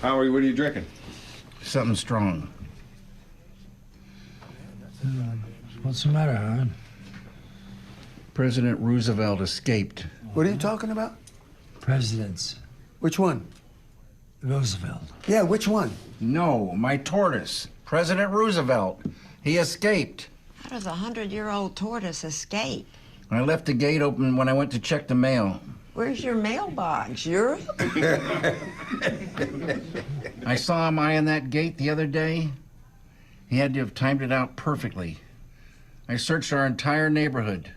Howie, what are you drinking? Something strong. What's the matter, Howard? President Roosevelt escaped. What are you talking about? Presidents. Which one? Roosevelt. Yeah, which one? No, my tortoise. President Roosevelt. He escaped. How does a 100-year-old tortoise escape? I left the gate open when I went to check the mail. Where's your mailbox? Europe? I saw him eyeing that gate the other day. He had to have timed it out perfectly. I searched our entire neighborhood.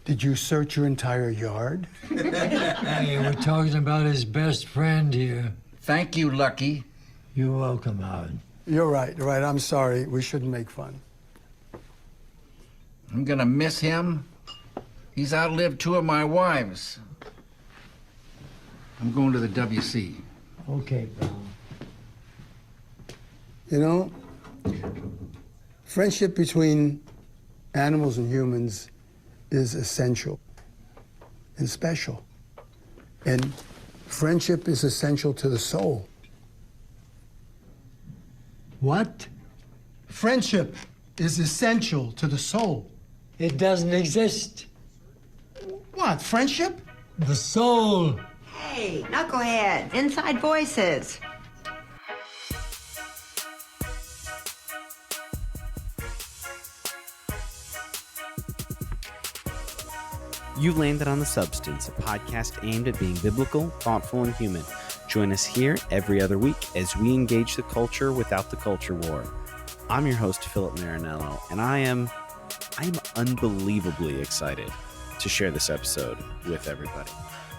Did you search your entire yard? Hey, we're talking about his best friend here. Thank you, Lucky. You're welcome, Howard. You're right. I'm sorry. We shouldn't make fun. I'm gonna miss him. He's outlived 2 of my wives. I'm going to the WC. Okay, pal. You know, friendship between animals and humans is essential and special. And friendship is essential to the soul. What? Friendship is essential to the soul. It doesn't exist. What, friendship? The soul. Hey, knucklehead. Inside voices. You've landed on The Substance, a podcast aimed at being biblical, thoughtful, and human. Join us here every other week as we engage the culture without the culture war. I'm your host, Philip Marinello, and I am unbelievably excited to share this episode with everybody.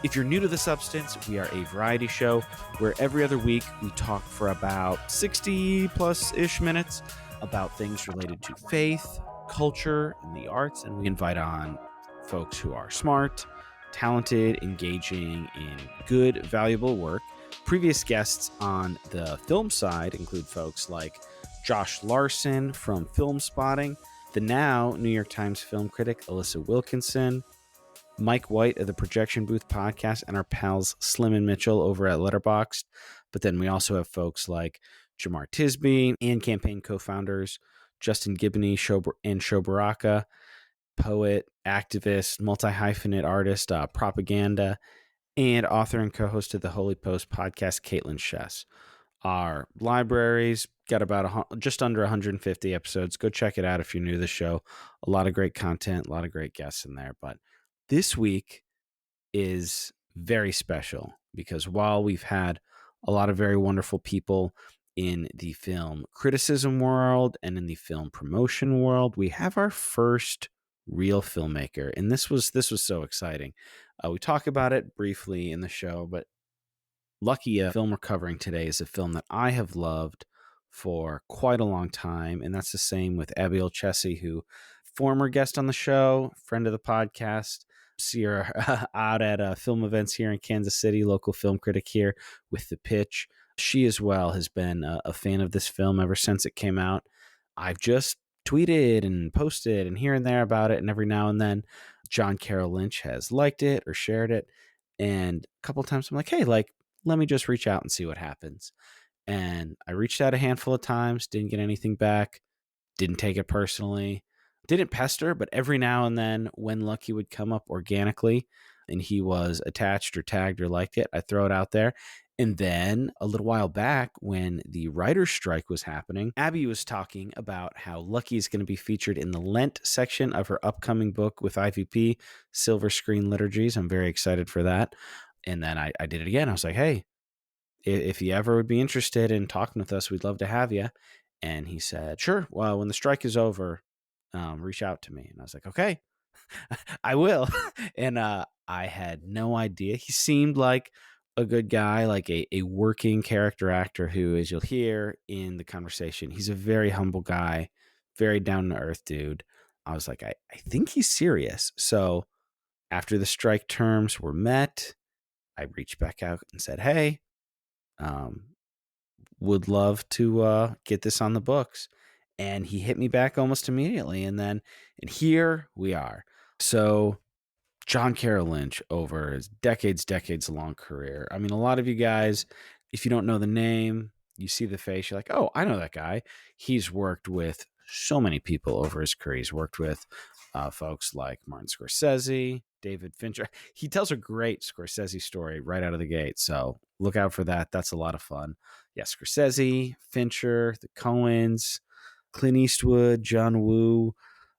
If you're new to The Substance, we are a variety show where every other week we talk for about 60-plus-ish minutes about things related to faith, culture, and the arts, and we invite on folks who are smart, talented, engaging in good, valuable work. Previous guests on the film side include folks like Josh Larson from Film Spotting, the now New York Times film critic Alyssa Wilkinson, Mike White of the Projection Booth podcast, and our pals Slim and Mitchell over at Letterboxd. But then we also have folks like Jamar Tisby and campaign co-founders Justin Gibney and Shabaka, poet, activist, multi-hyphenate artist, propaganda, and author and co-host of the Holy Post podcast, Caitlin Chess. Our library's got about just under 150 episodes. Go check it out if you're new to the show. A lot of great content, a lot of great guests in there. But this week is very special because while we've had a lot of very wonderful people in the film criticism world and in the film promotion world, we have our first real filmmaker, and this was so exciting. We talk about it briefly in the show, but lucky a film we're covering today is a film that I have loved for quite a long time, and that's the same with Abiel Chessie, who former guest on the show, friend of the podcast. See her out at film events here in Kansas City, local film critic here with The Pitch. She as well has been a fan of this film ever since it came out. I've just tweeted and posted and here and there about it, and every now and then John Carroll Lynch has liked it or shared it, and a couple of times I'm like, hey, let me just reach out and see what happens. And I reached out a handful of times, didn't get anything back, didn't take it personally, didn't pester, but every now and then when Lucky would come up organically and he was attached or tagged or liked it, I throw it out there. And then a little while back when the writer's strike was happening, Abby was talking about how Lucky is going to be featured in the Lent section of her upcoming book with IVP, Silver Screen Liturgies. I'm very excited for that. And then I did it again. I was like, hey, if you ever would be interested in talking with us, we'd love to have you. And he said, sure. Well, when the strike is over, reach out to me. And I was like, okay, I will. And I had no idea. He seemed like a good guy, like a working character actor who, as you'll hear in the conversation, he's a very humble guy, very down to earth dude. I was like, I think he's serious. So after the strike terms were met, I reached back out and said, hey, would love to get this on the books. And he hit me back almost immediately. And here we are. So John Carroll Lynch, over his decades long career. I mean, a lot of you guys, if you don't know the name, you see the face, you're like, oh, I know that guy. He's worked with so many people over his career. He's worked with folks like Martin Scorsese, David Fincher. He tells a great Scorsese story right out of the gate. So look out for that. That's a lot of fun. Yeah, Scorsese, Fincher, the Coens, Clint Eastwood, John Woo,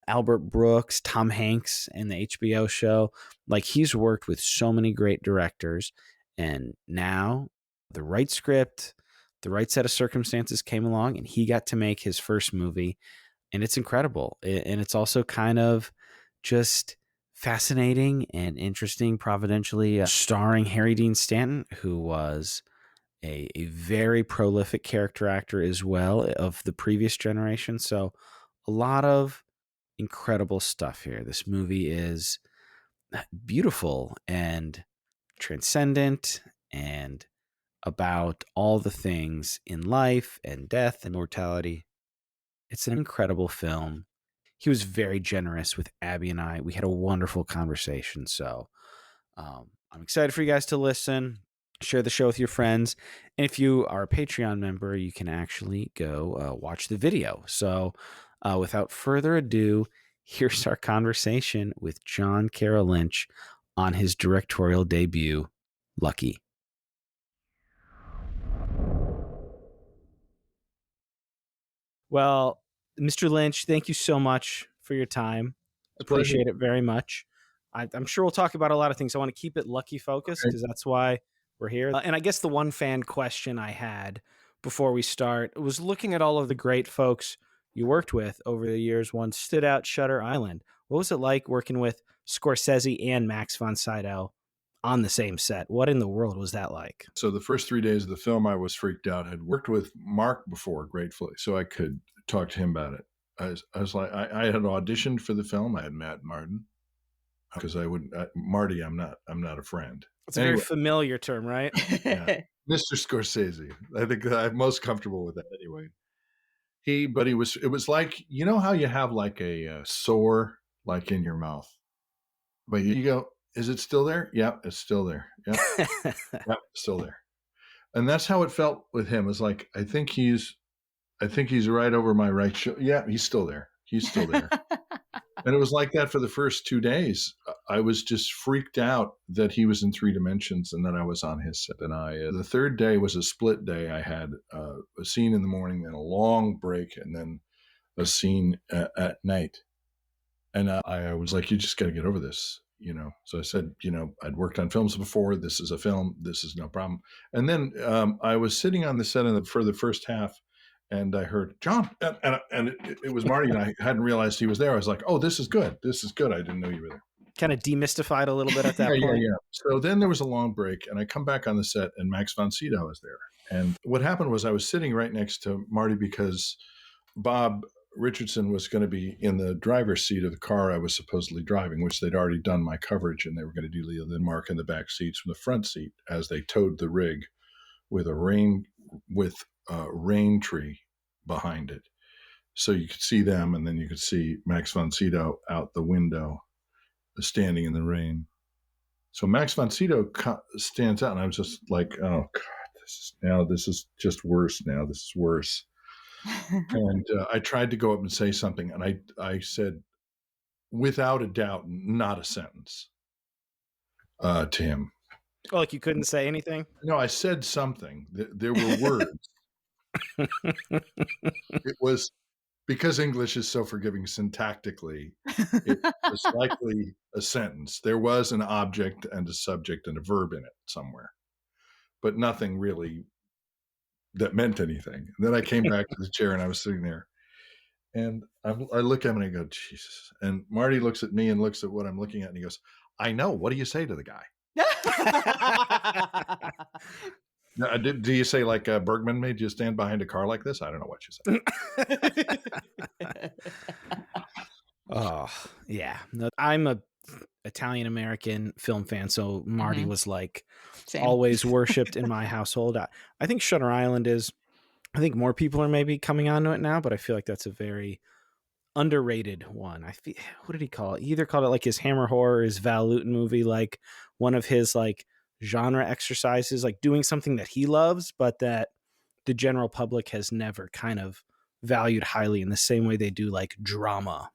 Albert Brooks, Tom Hanks in the HBO show. Like, he's worked with so many great directors. And now the right script, the right set of circumstances came along, and he got to make his first movie. And it's incredible. And it's also kind of just fascinating and interesting, providentially starring Harry Dean Stanton, who was a very prolific character actor as well of the previous generation. So a lot of incredible stuff here. This movie is beautiful and transcendent and about all the things in life and death and mortality. It's an incredible film. He was very generous with Abby and I. We had a wonderful conversation. So I'm excited for you guys to listen. Share the show with your friends. And if you are a Patreon member, you can actually go watch the video. So without further ado, here's our conversation with John Carroll Lynch on his directorial debut, Lucky. Well, Mr. Lynch, thank you so much for your time. Appreciate it very much. I'm sure we'll talk about a lot of things. I want to keep it Lucky focused because that's why we're here. And I guess the one fan question I had before we start was looking at all of the great folks you worked with over the years. One stood out, Shutter Island. What was it like working with Scorsese and Max von Sydow on the same set? What in the world was that like? So the first 3 days of the film, I was freaked out. I'd worked with Mark before, gratefully, so I could talk to him about it. I was like, I had auditioned for the film. I had met Martin because Marty, I'm not a friend. It's a very familiar term, right? Yeah. Mr. Scorsese. I think I'm most comfortable with that anyway. It was like, you know how you have like a sore like in your mouth, but you go, is it still there? Yeah, it's still there. Yeah, yeah, still there. And that's how it felt with him. It's like, I think he's right over my right shoulder. Yeah, he's still there. He's still there. And it was like that for the first 2 days. I was just freaked out that he was in 3 dimensions and that I was on his set. And the third day was a split day. I had a scene in the morning, then a long break, and then a scene at night. And I was like, you just got to get over this, you know? So I said, you know, I'd worked on films before. This is a film. This is no problem. And then I was sitting on the set for the first half, and I heard John, and it was Marty, and I hadn't realized he was there. I was like, oh, this is good. This is good. I didn't know you were there. Kind of demystified a little bit at that point. Yeah. So then there was a long break, and I come back on the set, and Max von Sydow was there. And what happened was I was sitting right next to Marty because Bob Richardson was going to be in the driver's seat of the car I was supposedly driving, which they'd already done my coverage, and they were going to do then Mark in the back seats from the front seat as they towed the rig with a rain tree behind it. So you could see them, and then you could see Max von Sydow out the window standing in the rain. So Max von Sydow stands out, and I was just like, oh God, this is just worse now. This is worse. And I tried to go up and say something, and I said, without a doubt, not a sentence to him. Oh, like you couldn't say anything? No, I said something. There were words. It was because English is so forgiving syntactically. It was likely a sentence. There was an object and a subject and a verb in it somewhere, but nothing really that meant anything. And then I came back to the chair, and I was sitting there, and I look at him and I go, Jesus. And Marty looks at me and looks at what I'm looking at, and he goes, I know. What do you say to the guy? Do you say like Bergman made you stand behind a car like this? I don't know what you say. Oh, yeah. No, I'm a Italian American film fan, so Marty was like always worshipped in my household. I think Shutter Island I think more people are maybe coming onto it now, but I feel like that's a very underrated one. What did he call it? He either called it like his Hammer horror, his Val Lewton movie, like one of his like genre exercises, like doing something that he loves, but that the general public has never kind of valued highly in the same way they do like drama.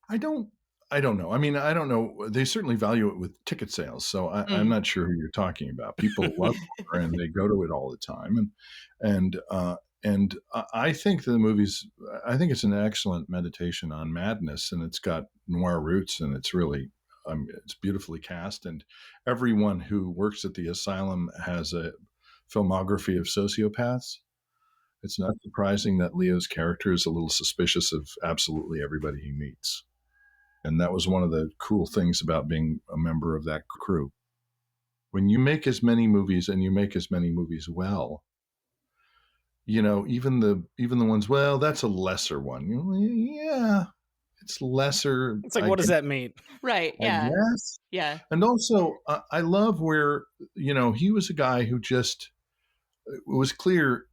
I don't know. I mean, I don't know. They certainly value it with ticket sales. So I'm not sure who you're talking about. People love horror and they go to it all the time. And I think the movies, I think it's an excellent meditation on madness, and it's got noir roots, and it's really, it's beautifully cast. And everyone who works at the asylum has a filmography of sociopaths. It's not surprising that Leo's character is a little suspicious of absolutely everybody he meets. And that was one of the cool things about being a member of that crew. When you make as many movies and you make as many movies well, you know, even the ones, well, that's a lesser one. You know, yeah, it's lesser. It's like, what does that mean? Right. Yeah. Yes. Yeah. And also, I love where, you know, he was a guy who just, it was clear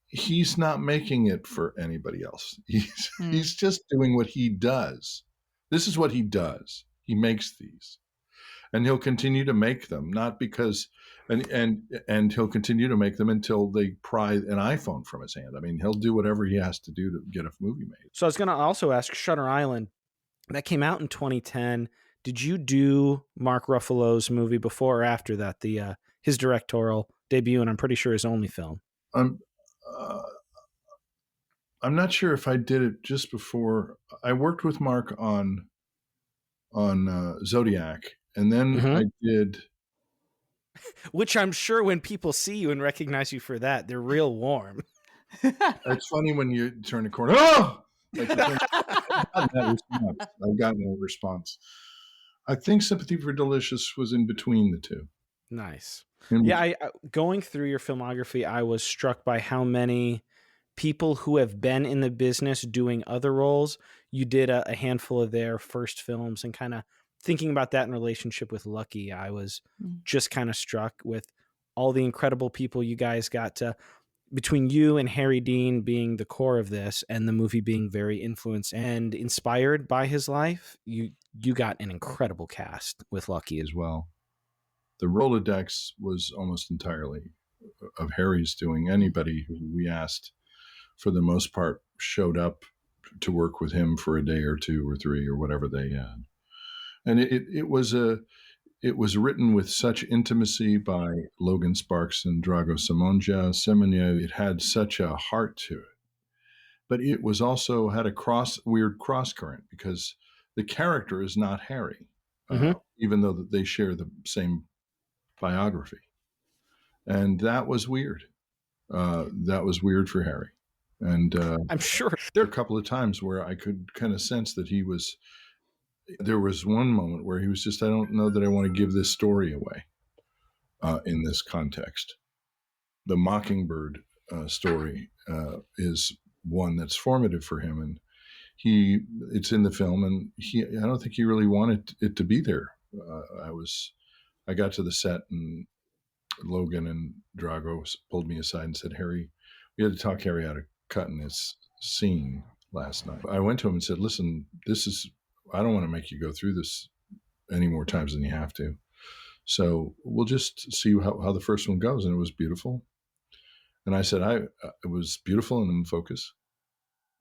he's not making it for anybody else. He's just doing what he does. This is what he does. He makes these, and he'll continue to make them, not because, and he'll continue to make them until they pry an iPhone from his hand. I mean, he'll do whatever he has to do to get a movie made. So I was going to also ask, Shutter Island, that came out in 2010. Did you do Mark Ruffalo's movie before or after that? His directorial debut, and I'm pretty sure his only film. I'm not sure if I did it just before. I worked with Mark on Zodiac, and then I did. Which I'm sure when people see you and recognize you for that, they're real warm. It's funny when you turn a corner. Oh! Like I've gotten that response. I think Sympathy for Delicious was in between the two. Nice. Yeah, going through your filmography, I was struck by how many people who have been in the business doing other roles. You did a handful of their first films, and kind of thinking about that in relationship with Lucky, I was just kind of struck with all the incredible people you guys got to, between you and Harry Dean being the core of this and the movie being very influenced and inspired by his life. You got an incredible cast with Lucky as well. The Rolodex was almost entirely of Harry's doing. Anybody who we asked, for the most part, showed up to work with him for a day or two or three or whatever they had. And it was written with such intimacy by Logan Sparks and Drago Semenyo. It had such a heart to it. But it was also had a weird cross current, because the character is not Harry, even though they share the same biography. And that was weird. That was weird for Harry. And I'm sure there are a couple of times where I could kind of sense that there was one moment where he was just, I don't know that I want to give this story away in this context. The Mockingbird story is one that's formative for him. And it's in the film, and I don't think he really wanted it to be there. I got to the set, and Logan and Drago pulled me aside and said, Harry, we had to talk Harry out of cutting this scene last night. I went to him and said, listen, I don't want to make you go through this any more times than you have to. So we'll just see how the first one goes. And it was beautiful. And I said, it was beautiful and in focus,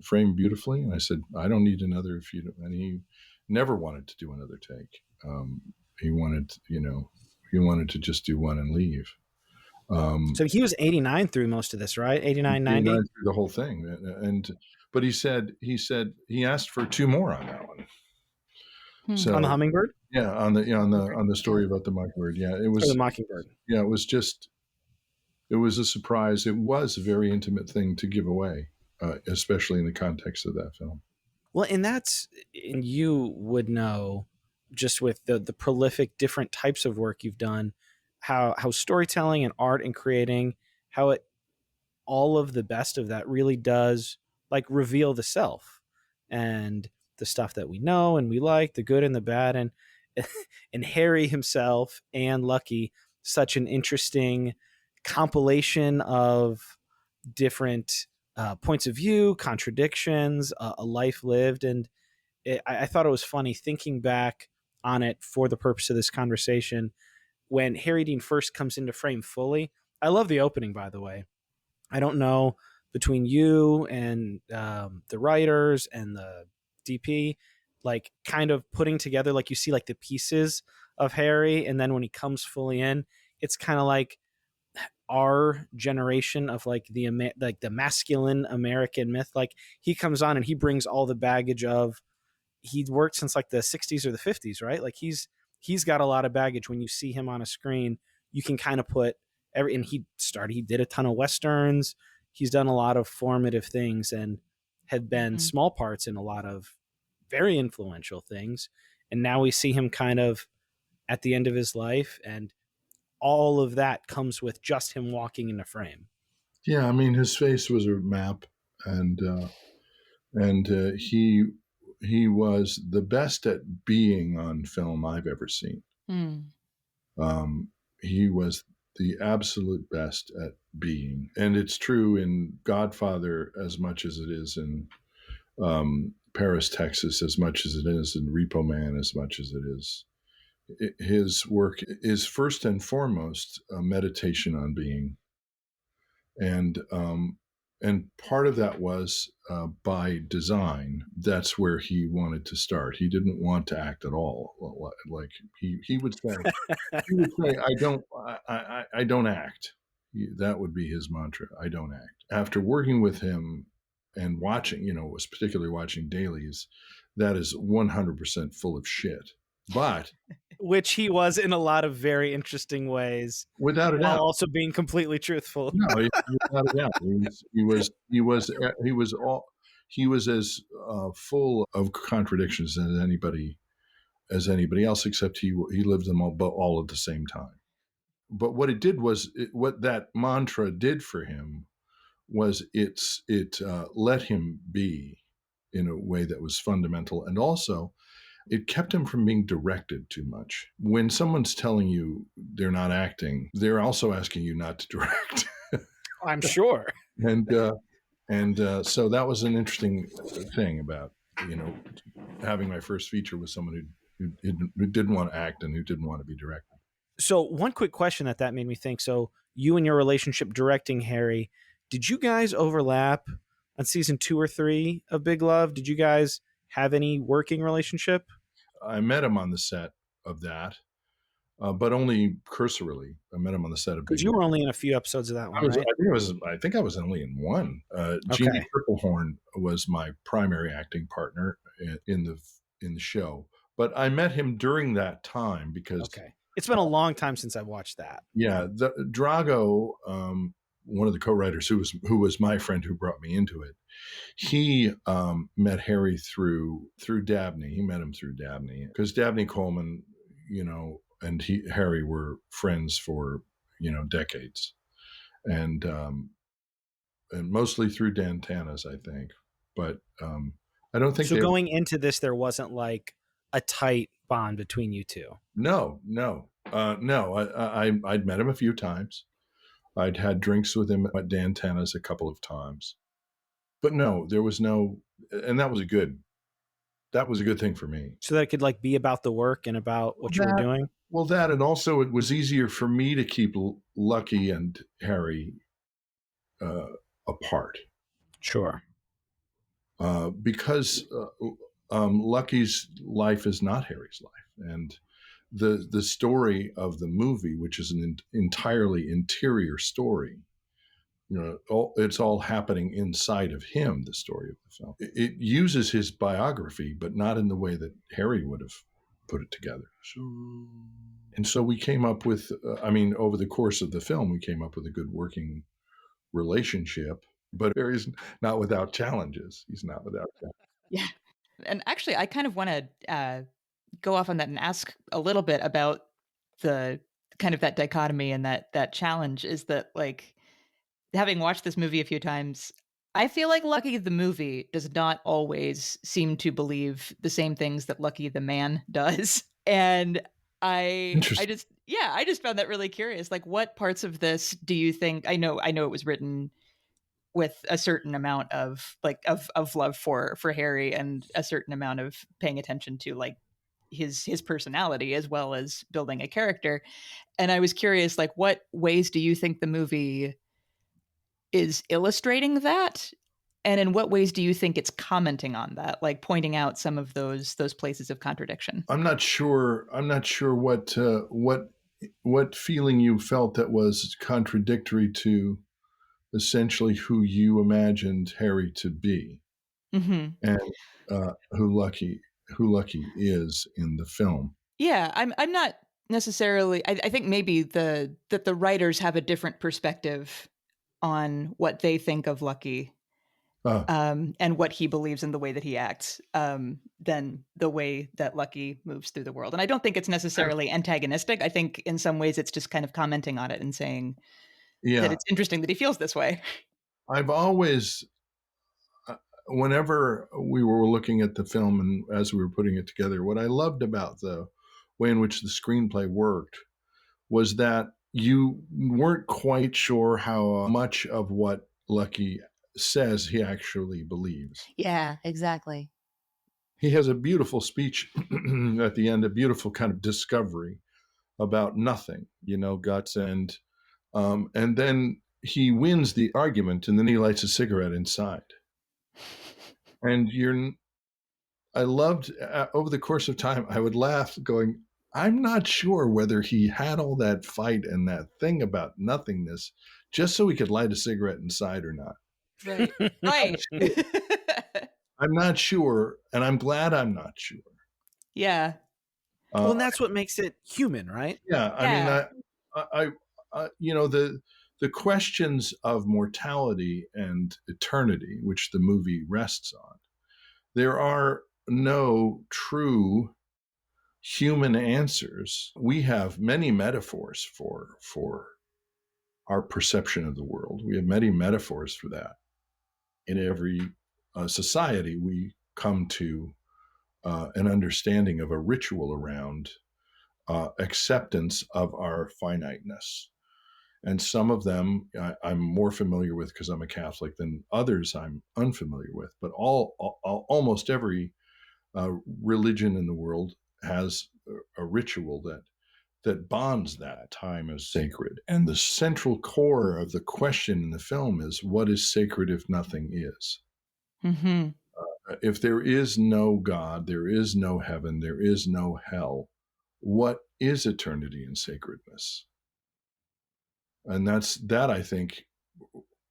framed beautifully. And I said, I don't need another if you don't. And he never wanted to do another take. He wanted to just do one and leave. So he was 89 through most of this, right? 89, 90? 89 through the whole thing. But he asked for two more on that one. So, on the Hummingbird? Yeah, on the story about the Mockingbird. Yeah, it was the Mockingbird. Yeah, it was a surprise. It was a very intimate thing to give away, especially in the context of that film. Well, and you would know, just with the prolific different types of work you've done, how storytelling and art and creating, how all of the best of that really does like reveal the self and the stuff that we know and we like, the good and the bad, and Harry himself and Lucky, such an interesting compilation of different points of view, contradictions, a life lived. And I thought it was funny thinking back on it for the purpose of this conversation. When Harry Dean first comes into frame fully, I love the opening, by the way. I don't know, between you and the writers and the DP, like kind of putting together, like you see like the pieces of Harry, and then when he comes fully in, it's kind of like our generation of like the masculine American myth. Like he comes on and he brings all the baggage of, he'd worked since like the 60s or the 50s, right? Like he's got a lot of baggage. When you see him on a screen, you can kind of put and he did a ton of westerns. He's done a lot of formative things and had been small parts in a lot of very influential things. And now we see him kind of at the end of his life, and all of that comes with just him walking in a frame. Yeah, I mean, his face was a map, and he was the best at being on film I've ever seen. He was the absolute best at being, and it's true in Godfather as much as it is in Paris, Texas, as much as it is in Repo Man, as much as it is. His work is first and foremost a meditation on being, and part of that was by design. That's where he wanted to start. He didn't want to act at all. Like he would say, I don't act. That would be his mantra. I don't act. After working with him and watching, was particularly watching dailies, that is 100% full of shit. But which he was in a lot of very interesting ways, without a while doubt, also being completely truthful. No, without a doubt, he was as full of contradictions as anybody else, except he lived them all at the same time. But what it did was, what that mantra did for him was it let him be in a way that was fundamental, and also it kept him from being directed too much. When someone's telling you they're not acting, they're also asking you not to direct. I'm sure. And so that was an interesting thing about, having my first feature with someone who didn't want to act and who didn't want to be directed. So one quick question that made me think. So you and your relationship directing Harry, did you guys overlap on season 2 or 3 of Big Love? Did you guys have any working relationship? I met him on the set of that, but only cursorily. I met him on the set of Big Love. Because you were only in a few episodes of that one, right? I think I was only in one. Jeannie Tripplehorn was my primary acting partner in the show, but I met him during that time because it's been a long time since I've watched that. Yeah, Drago, one of the co-writers who was my friend who brought me into it, he met Harry through Dabney. He met him through Dabney because Dabney Coleman, and Harry were friends for decades, and mostly through Dan Tanis, I think. But I don't think so. Going into this, there wasn't like a tight bond between you two. No. I'd met him a few times. I'd had drinks with him at Dan Tanis a couple of times, but no, there was no, and that was a good thing for me. So that it could like be about the work and about what you were doing. Well, that, and also it was easier for me to keep Lucky and Harry apart. Sure. Because Lucky's life is not Harry's life, and the story of the movie, which is an entirely interior story, it's all happening inside of him. The story of the film, it uses his biography, but not in the way that Harry would have put it together. And so we came up with, over the course of the film, we came up with a good working relationship. But Harry's not without challenges. He's not without challenges. Yeah. And actually, I kind of want to go off on that and ask a little bit about the kind of that dichotomy and that challenge. Is that, like, having watched this movie a few times, I feel like Lucky the movie does not always seem to believe the same things that Lucky the man does. And I just found that really curious. Like, what parts of this do you think, I know it was written with a certain amount of love for Harry and a certain amount of paying attention to like his personality as well as building a character. And I was curious, like, what ways do you think the movie is illustrating that? And in what ways do you think it's commenting on that, like pointing out some of those places of contradiction? I'm not sure. What feeling you felt that was contradictory to essentially who you imagined Harry to be, Mm-hmm. and who Lucky is in the film. Yeah, I'm not necessarily. I think maybe that the writers have a different perspective on what they think of Lucky, and what he believes in the way that he acts, than the way that Lucky moves through the world. And I don't think it's necessarily antagonistic. I think in some ways it's just kind of commenting on it and saying that Yeah, it's interesting that he feels this way. I've always, whenever we were looking at the film and as we were putting it together, what I loved about the way in which the screenplay worked was that you weren't quite sure how much of what Lucky says he actually believes. Yeah, exactly. He has a beautiful speech at the end, a beautiful kind of discovery about nothing, guts, and then he wins the argument, and then he lights a cigarette inside. And I loved, over the course of time, I would laugh going, I'm not sure whether he had all that fight and that thing about nothingness just so he could light a cigarette inside or not. Right. Right. I'm not sure, and I'm glad I'm not sure. Yeah. Well, and that's what makes it human, right? Yeah. Yeah. I mean, the questions of mortality and eternity, which the movie rests on, there are no true human answers. We have many metaphors for our perception of the world. We have many metaphors for that. In every society, we come to an understanding of a ritual around acceptance of our finiteness. And some of them I'm more familiar with because I'm a Catholic than others I'm unfamiliar with. But almost every religion in the world has a ritual that bonds that time as sacred. And the central core of the question in the film is, what is sacred if nothing is? Mm-hmm. If there is no God, there is no heaven, there is no hell, what is eternity and sacredness? And that I think,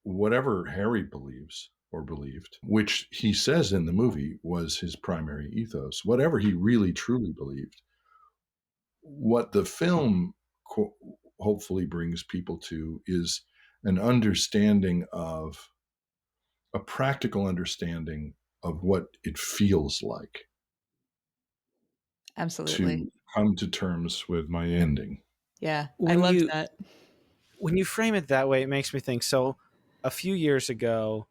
whatever Harry believes or believed, which he says in the movie was his primary ethos, whatever he really truly believed, what the film hopefully brings people to is an understanding of a practical understanding of what it feels like Absolutely. to come to terms with my ending. Yeah. I When loved you- that. When you frame it that way, it makes me think. So a few years ago,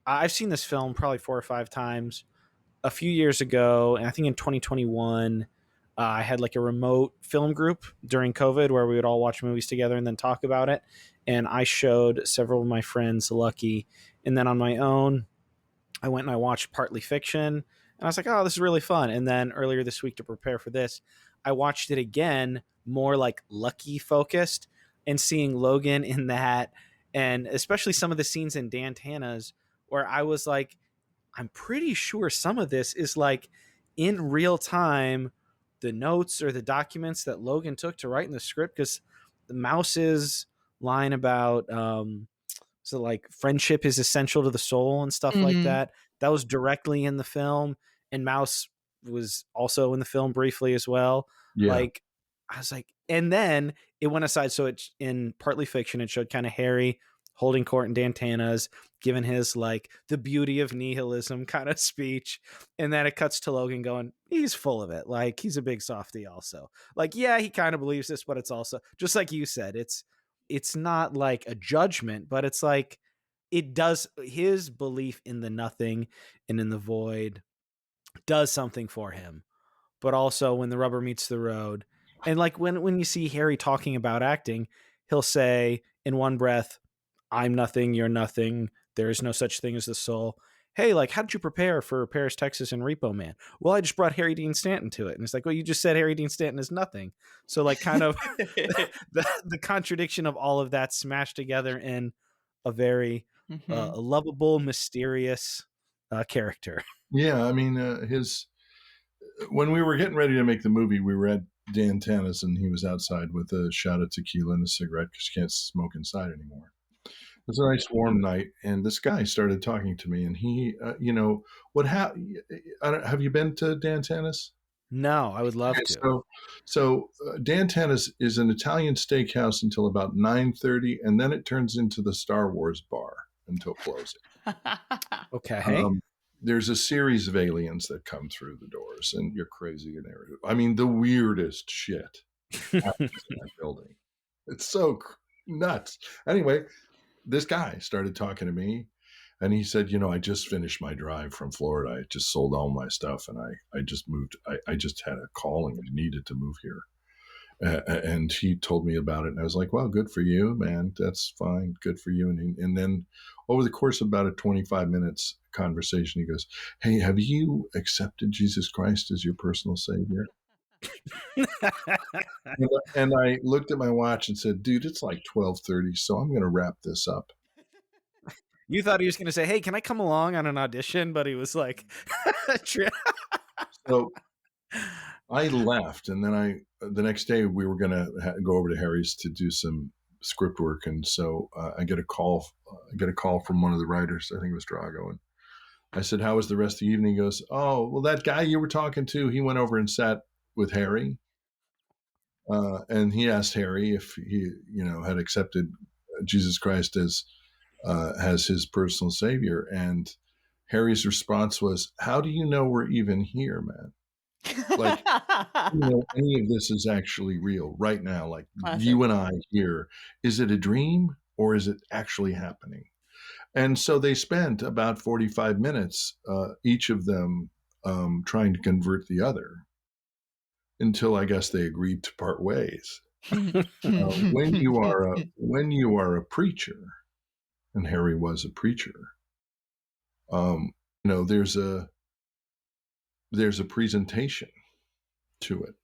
I've seen this film probably 4 or 5 times. A few years ago, and I think in 2021, I had like a remote film group during COVID where we would all watch movies together and then talk about it. And I showed several of my friends Lucky. And then on my own, I went and I watched Partly Fiction. And I was like, oh, this is really fun. And then earlier this week, to prepare for this, I watched it again, more like Lucky focused, and seeing Logan in that, and especially some of the scenes in Dantana's where I was like, I'm pretty sure some of this is like in real time, the notes or the documents that Logan took to write in the script, because the Mouse's line about so like friendship is essential to the soul and stuff like that was directly in the film, and Mouse was also in the film briefly as well. Yeah. Like I was like, and then it went aside. So it's in Partly Fiction, it showed kind of Harry holding court in Dantana's, giving his like the beauty of nihilism kind of speech. And then it cuts to Logan going, he's full of it. Like he's a big softy also. Like, yeah, he kind of believes this, but it's also just like you said, it's not like a judgment, but it's like it does, his belief in the nothing and in the void does something for him. But also when the rubber meets the road, and like when you see Harry talking about acting, he'll say in one breath, I'm nothing, you're nothing, there is no such thing as the soul. Hey, like, how did you prepare for Paris, Texas and Repo Man? Well, I just brought Harry Dean Stanton to it. And it's like, well, you just said Harry Dean Stanton is nothing. So like kind of the contradiction of all of that smashed together in a very Mhm. lovable, mysterious character. Yeah, I mean, when we were getting ready to make the movie, we were at Dan Tana's, and he was outside with a shot of tequila and a cigarette because you can't smoke inside anymore. It was a nice warm night, and this guy started talking to me, and he, what have you been to Dan Tana's? No, I would love Okay, to. so Dan Tana's is an Italian steakhouse until about 9:30, and then it turns into the Star Wars bar until closing. Okay. There's a series of aliens that come through the doors, and you're crazy in there. I mean, the weirdest shit happens in that building. It's so nuts. Anyway, this guy started talking to me, and he said, I just finished my drive from Florida. I just sold all my stuff, and I just moved. I just had a calling and needed to move here. And he told me about it, and I was like, well, good for you, man. That's fine. Good for you. And then over the course of about a 25 minutes conversation, he goes, hey, have you accepted Jesus Christ as your personal savior? And I looked at my watch and said, dude, it's like 12:30, so I'm going to wrap this up. You thought he was going to say, hey, can I come along on an audition? But he was like, so I left, and then the next day we were going to go over to Harry's to do some script work, and so I get a call from one of the writers. I think it was Drago, and I said, how was the rest of the evening? He goes, oh, well, that guy you were talking to, he went over and sat with Harry, and he asked Harry if he had accepted Jesus Christ as his personal savior, and Harry's response was, how do you know we're even here, man? Like, any of this is actually real right now. Like, Classic. you and I here, is it a dream or is it actually happening? And so they spent about 45 minutes, each of them trying to convert the other, until I guess they agreed to part ways. When you are a preacher, and Harry was a preacher, there's a presentation to it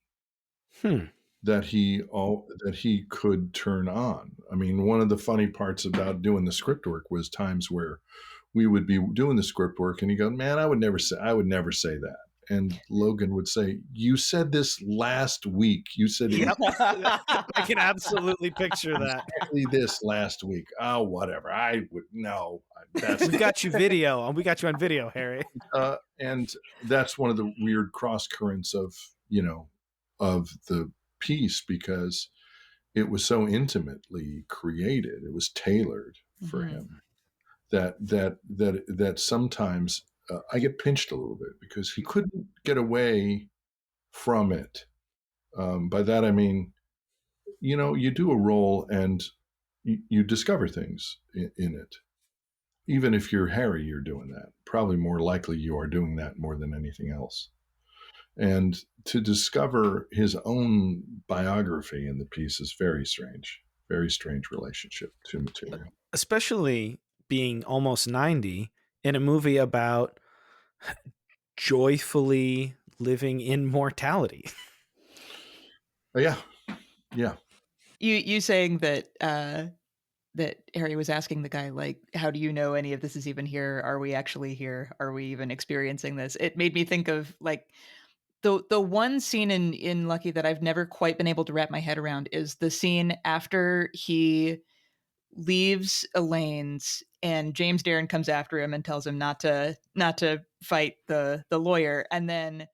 that he could turn on. I mean, one of the funny parts about doing the script work was times where we would be doing the script work, and he'd go, "Man, I would never say that." And Logan would say, "You said this last week. You said it." Yep. I can absolutely picture that. Exactly this last week. Oh, whatever. I would no. We got you video. We got you on video, Harry. And that's one of the weird cross currents of the piece, because it was so intimately created. It was tailored for him that sometimes I get pinched a little bit because he couldn't get away from it. By that I mean, you do a role and you discover things in it. Even if you're Harry, you're doing that. Probably more likely you are doing that more than anything else. And to discover his own biography in the piece is very strange relationship to material. Especially being almost 90 in a movie about joyfully living in mortality. Yeah. You saying that that Harry was asking the guy, like, how do you know any of this is even here? Are we actually here? Are we even experiencing this? It made me think of like the one scene in Lucky that I've never quite been able to wrap my head around is the scene after he leaves Elaine's and James Darren comes after him and tells him not to fight the lawyer, and then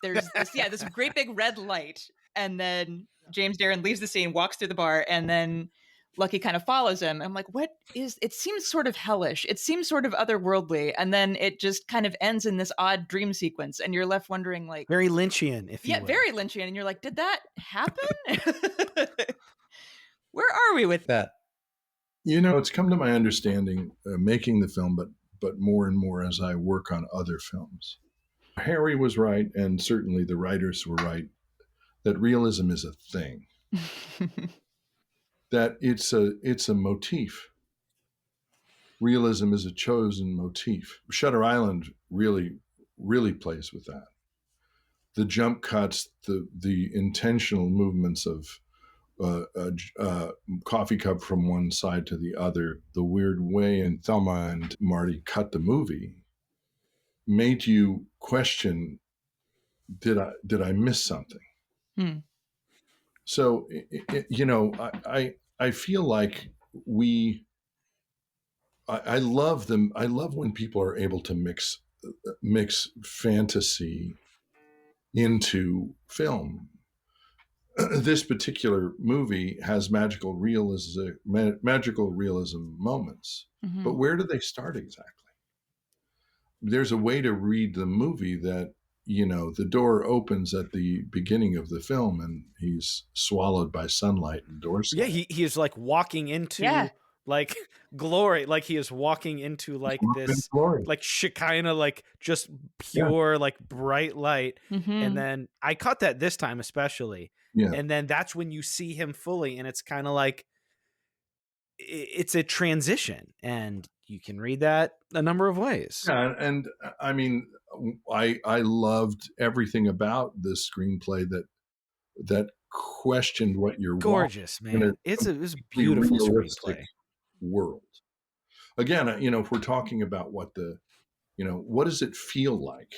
there's this great big red light, and then James Darren leaves the scene, walks through the bar, and then Lucky kind of follows him. I'm like, what is, it seems sort of hellish. It seems sort of otherworldly. And then it just kind of ends in this odd dream sequence. And you're left wondering, like, very Lynchian, if you will. Very Lynchian. And you're like, did that happen? Where are we with that? It's come to my understanding, making the film, but more and more as I work on other films. Harry was right, and certainly the writers were right, that realism is a thing. That it's a motif. Realism is a chosen motif. Shutter Island really, really plays with that. The jump cuts, the intentional movements of coffee cup from one side to the other, the weird way and Thelma and Marty cut the movie made you question, did I miss something? Hmm. So, I feel like I love them. I love when people are able to mix fantasy into film. This particular movie has magical realism moments, but Mhm. where do they start exactly? There's a way to read the movie that, the door opens at the beginning of the film and he's swallowed by sunlight and door Yeah, slam. he is like walking into Yeah. like glory, like he is walking into like this Glory. like Shekinah, like just pure like bright light. And Mhm. then I caught that this time especially. Yeah. And then that's when you see him fully, and it's kind of like it's a transition, and you can read that a number of ways. Yeah, and I mean, I loved everything about this screenplay that questioned what you're watching Gorgeous, in a man. It's a completely beautiful realistic screenplay. world. Again, if we're talking about what does it feel like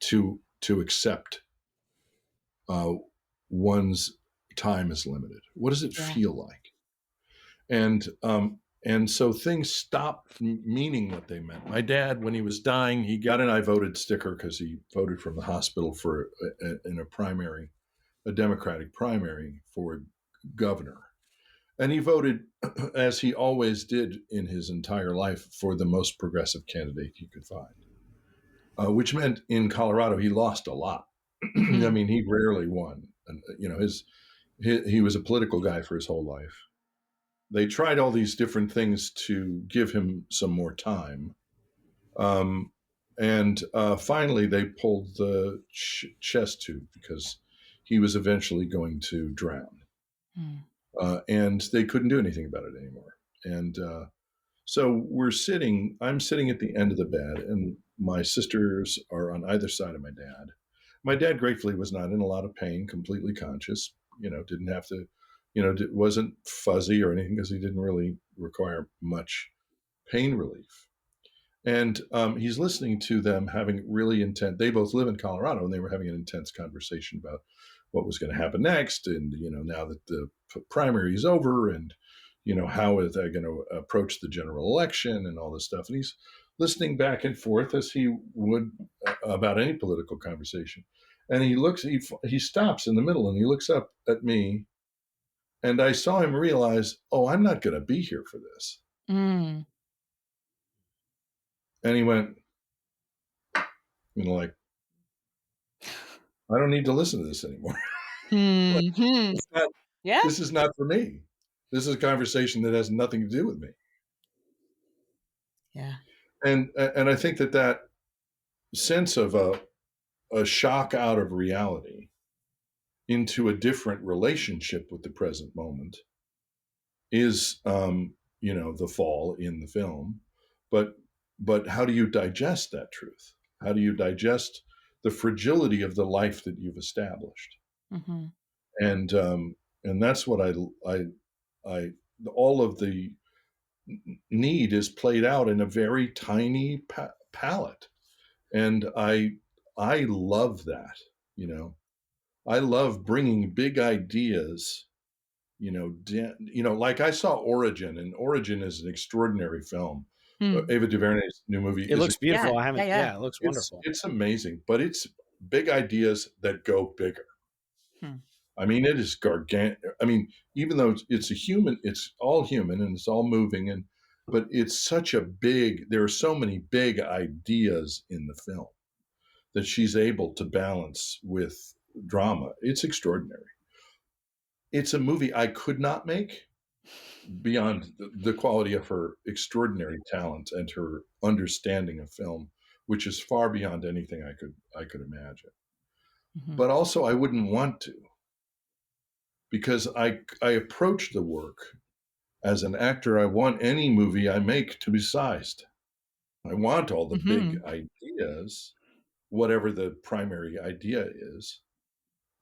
to accept one's time is limited? What does it Yeah. feel like? And so things stopped meaning what they meant. My dad, when he was dying, he got an "I voted" sticker because he voted from the hospital for in a Democratic primary for governor, and he voted as he always did in his entire life for the most progressive candidate he could find, which meant in Colorado he lost a lot. I Mhm. mean, he rarely won, and he was a political guy for his whole life. They tried all these different things to give him some more time. And finally, they pulled the chest tube because he was eventually going to drown. Hmm. And they couldn't do anything about it anymore. And so I'm sitting at the end of the bed, and my sisters are on either side of my dad. My dad gratefully was not in a lot of pain, completely conscious, didn't have to, wasn't fuzzy or anything because he didn't really require much pain relief. And he's listening to them having really intense, they both live in Colorado, and they were having an intense conversation about what was going to happen next. And, now that the primary is over, and, how are they going to approach the general election and all this stuff. And he's listening back and forth as he would about any political conversation. And he stops in the middle and he looks up at me, and I saw him realize, oh, I'm not going to be here for this. Mm. And he went, like, I don't need to listen to this anymore. Mhm. Yeah. This is not for me. This is a conversation that has nothing to do with me. Yeah. And I think that sense of a shock out of reality into a different relationship with the present moment is, the fall in the film. But how do you digest that truth? How do you digest the fragility of the life that you've established? Mhm. And that's what I all of the need is played out in a very tiny palette, and I love that. I love bringing big ideas. Like I saw Origin, and Origin is an extraordinary film. Hmm. Ava DuVernay's new movie It is looks beautiful. Yeah. I haven't. Yeah. Yeah, it looks it's wonderful. it's amazing, but it's big ideas that go bigger. Hmm. I mean, it is gargantuan. I mean, even though it's all human and it's all moving, but it's such a there are so many big ideas in the film that she's able to balance with drama. It's extraordinary. It's a movie I could not make beyond the quality of her extraordinary talent and her understanding of film, which is far beyond anything I could imagine. Mhm. But also, I wouldn't want to, because I approach the work as an actor. I want any movie I make to be sized. I want all the big ideas, whatever the primary idea is,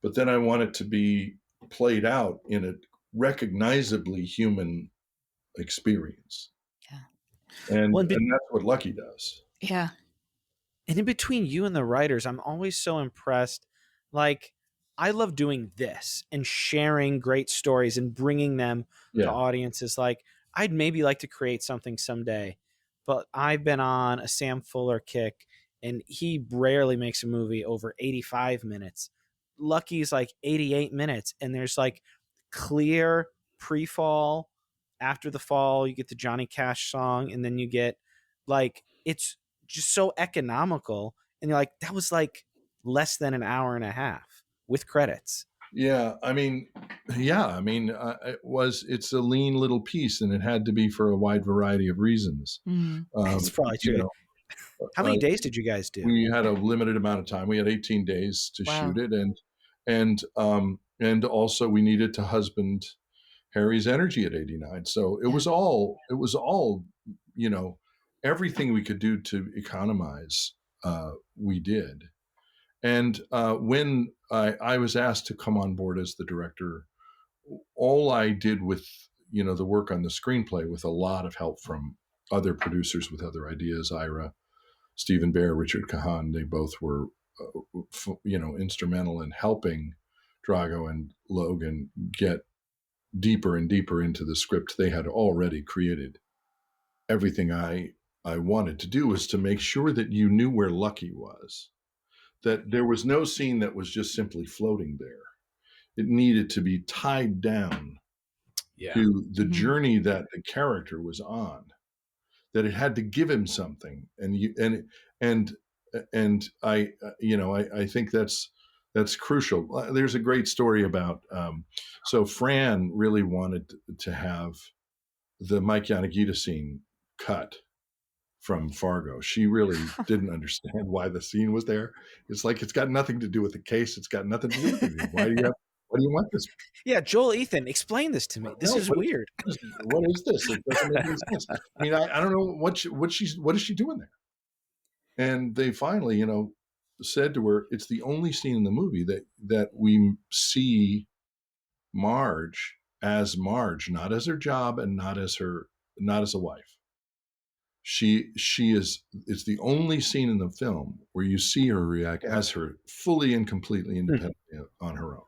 but then I want it to be played out in a recognizably human experience. Yeah. And Well, and that's what Lucky does. Yeah. and in between you and the writers, I'm always so impressed. Like, I love doing this and sharing great stories and bringing them to Yeah. audiences. Like, I'd maybe like to create something someday, but I've been on a Sam Fuller kick, and he rarely makes a movie over 85 minutes. Lucky's like 88 minutes, and there's like clear pre-fall. After the fall, you get the Johnny Cash song, and then you get like, it's just so economical, and you're like, that was like less than an hour and a half with credits. Yeah, I mean, it's a lean little piece, and it had to be for a wide variety of reasons. Mm. It's probably true. How many days did you guys do? We had a limited amount of time. We had 18 days to Wow. shoot it, and also we needed to husband Harry's energy at 89. So it was all, everything we could do to economize, we did. And when I was asked to come on board as the director, all I did with, the work on the screenplay, with a lot of help from other producers with other ideas, Ira, Stephen Bear, Richard Kahan, they both were, instrumental in helping Drago and Logan get deeper and deeper into the script they had already created. Everything I wanted to do was to make sure that you knew where Lucky was, that there was no scene that was just simply floating there. It needed to be tied down to the journey that the character was on, that it had to give him something. And I think that's crucial. There's a great story about, so Fran really wanted to have the Mike Yanagita scene cut from Fargo. She really didn't understand why the scene was there. It's like, it's got nothing to do with the case. It's got nothing to do with it. Why do you want this? Yeah, Joel, Ethan, explain this to me. This is weird. What is this? It doesn't make any sense. I mean, I don't know what is she doing there? And they finally, said to her, it's the only scene in the movie that we see Marge as Marge, not as her job and not as a wife. It's the only scene in the film where you see her react as her fully and completely independent on her own.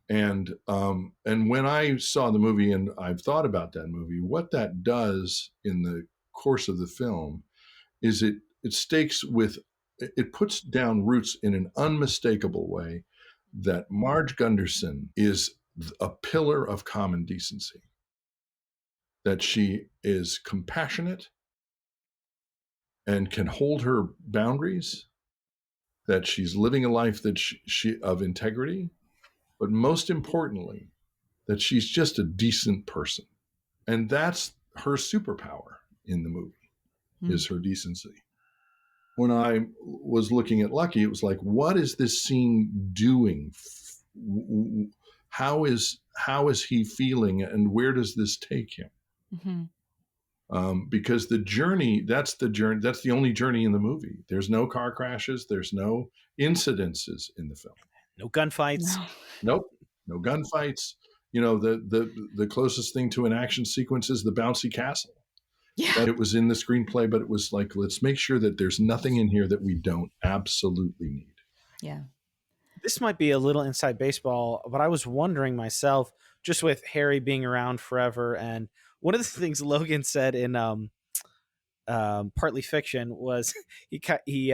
And when I saw the movie, and I've thought about that movie, what that does in the course of the film is it puts down roots in an unmistakable way that Marge Gunderson is a pillar of common decency, that she is compassionate and can hold her boundaries, that she's living a life that she of integrity, but most importantly, that she's just a decent person. And that's her superpower in the movie, is her decency. When I was looking at Lucky, it was like, what is this scene doing? How is he feeling, and where does this take him? Mm-hmm. Because the journey, that's the only journey in the movie. There's no car crashes. There's no incidences in the film. No gunfights. Nope. No gunfights. The closest thing to an action sequence is the bouncy castle. Yeah. It was in the screenplay, but it was like, let's make sure that there's nothing in here that we don't absolutely need. Yeah. This might be a little inside baseball, but I was wondering myself, just with Harry being around forever, and one of the things Logan said in Partly Fiction was he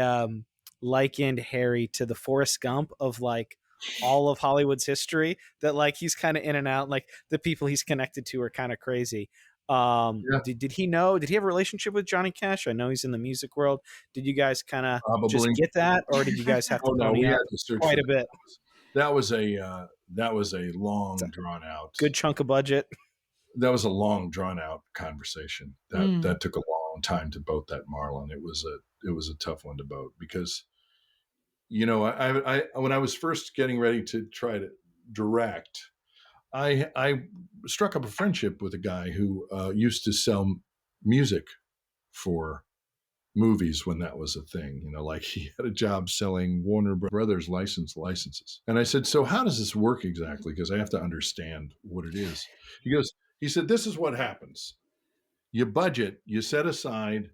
likened Harry to the Forrest Gump of like all of Hollywood's history, that like he's kind of in and out, like the people he's connected to are kind of crazy. Did he have a relationship with Johnny Cash? I know he's in the music world. Did you guys kind of just get that, or did you guys have to pony up quite a bit? That was a long drawn out, good chunk of budget. That was a long drawn out conversation. That took a long time to boat that Marlin. It was a tough one to boat, because I when I was first getting ready to try to direct, I struck up a friendship with a guy who used to sell music for movies when that was a thing. Like he had a job selling Warner Brothers licenses. And I said, so how does this work exactly? Because I have to understand what it is. He said, this is what happens. You budget, you set aside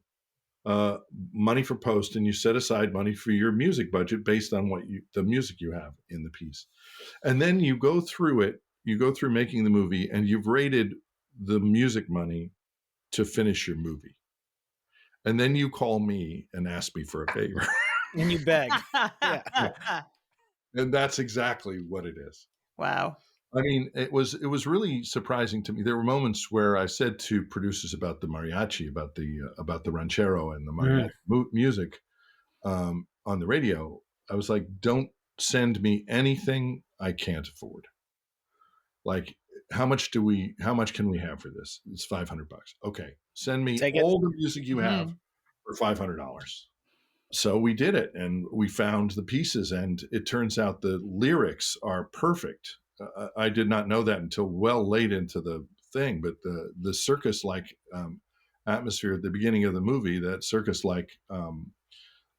money for post, and you set aside money for your music budget based on the music you have in the piece. And then you go through it, you go through making the movie, and you've rated the music money to finish your movie. And then you call me and ask me for a favor. And you beg. Yeah. And that's exactly what it is. Wow. I mean, it was really surprising to me. There were moments where I said to producers about the mariachi, about the ranchero and the mariachi music on the radio. I was like, don't send me anything I can't afford. Like, how much can we have for this? It's $500. Okay. Send me all the music you have for $500. So we did it, and we found the pieces, and it turns out the lyrics are perfect. I did not know that until well late into the thing, but the circus-like atmosphere at the beginning of the movie, that circus-like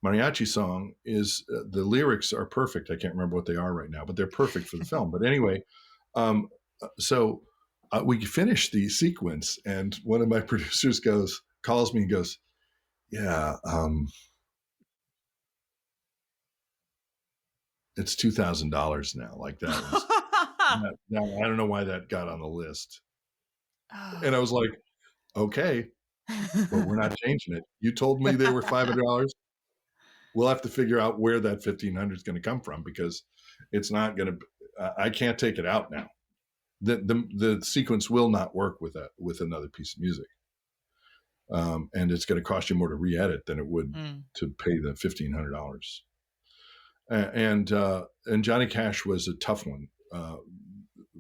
mariachi song is the lyrics are perfect. I can't remember what they are right now, but they're perfect for the film. But anyway, so we finished the sequence, and one of my producers calls me and goes, yeah, it's $2,000 now. Like that was, now I don't know why that got on the list. And I was like, okay, but we're not changing it. You told me they were $500. We'll have to figure out where that $1,500 is going to come from, because it's not going to, I can't take it out now. The sequence will not work with another piece of music. And it's going to cost you more to re-edit than it would to pay the $1,500. And Johnny Cash was a tough one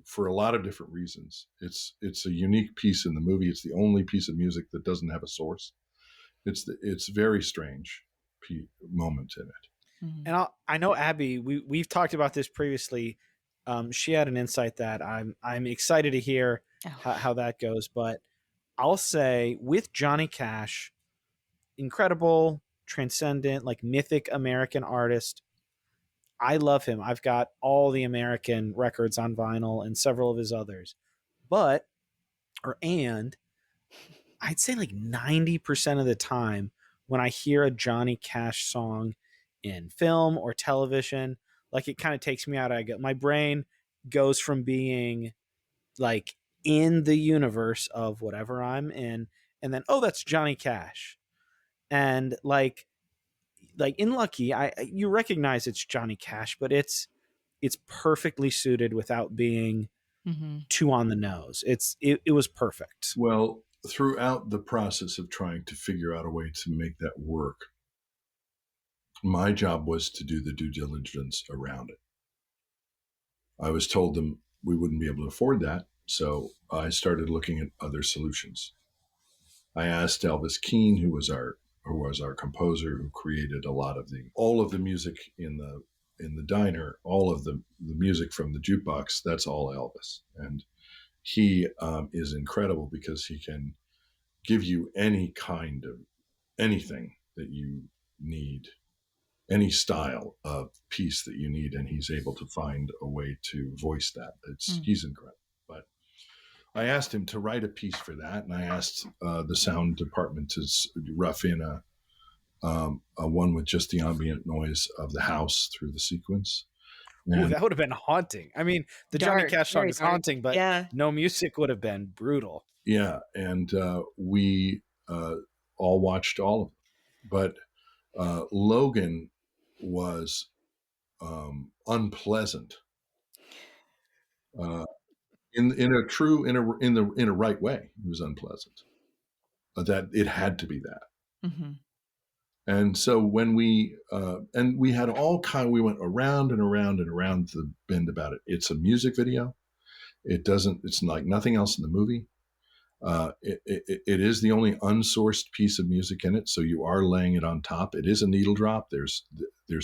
for a lot of different reasons. It's a unique piece in the movie. It's the only piece of music that doesn't have a source. It's very strange moment in it. Mm-hmm. And I know Abby, we've talked about this previously. She had an insight that I'm excited to hear how that goes. But I'll say, with Johnny Cash, incredible, transcendent, like mythic American artist. I love him. I've got all the American records on vinyl and several of his others. And I'd say like 90% of the time when I hear a Johnny Cash song in film or television, like it kind of takes me out. My brain goes from being like in the universe of whatever I'm in, and then, oh, that's Johnny Cash. And like in Lucky, you recognize it's Johnny Cash, but it's perfectly suited without being too on the nose. It was perfect. Well, throughout the process of trying to figure out a way to make that work, my job was to do the due diligence around it. I was told them we wouldn't be able to afford that, so I started looking at other solutions. I asked Elvis Keane, who was our composer, who created all of the music in the diner, all of the music from the jukebox. That's all Elvis, and he is incredible because he can give you any kind of anything that you need, any style of piece that you need, and he's able to find a way to voice that. He's incredible. But I asked him to write a piece for that, and I asked the sound department to rough in a one with just the ambient noise of the house through the sequence. Ooh, that would have been haunting. I mean, the Johnny Cash song is haunting, but no music would have been brutal. Yeah, and we all watched all of them. But Logan was unpleasant in a right way. It was unpleasant. That it had to be that. Mm-hmm. And so when we had we went around and around and around the bend about it. It's a music video. It's like nothing else in the movie. It is the only unsourced piece of music in it. So you are laying it on top. It is a needle drop. There's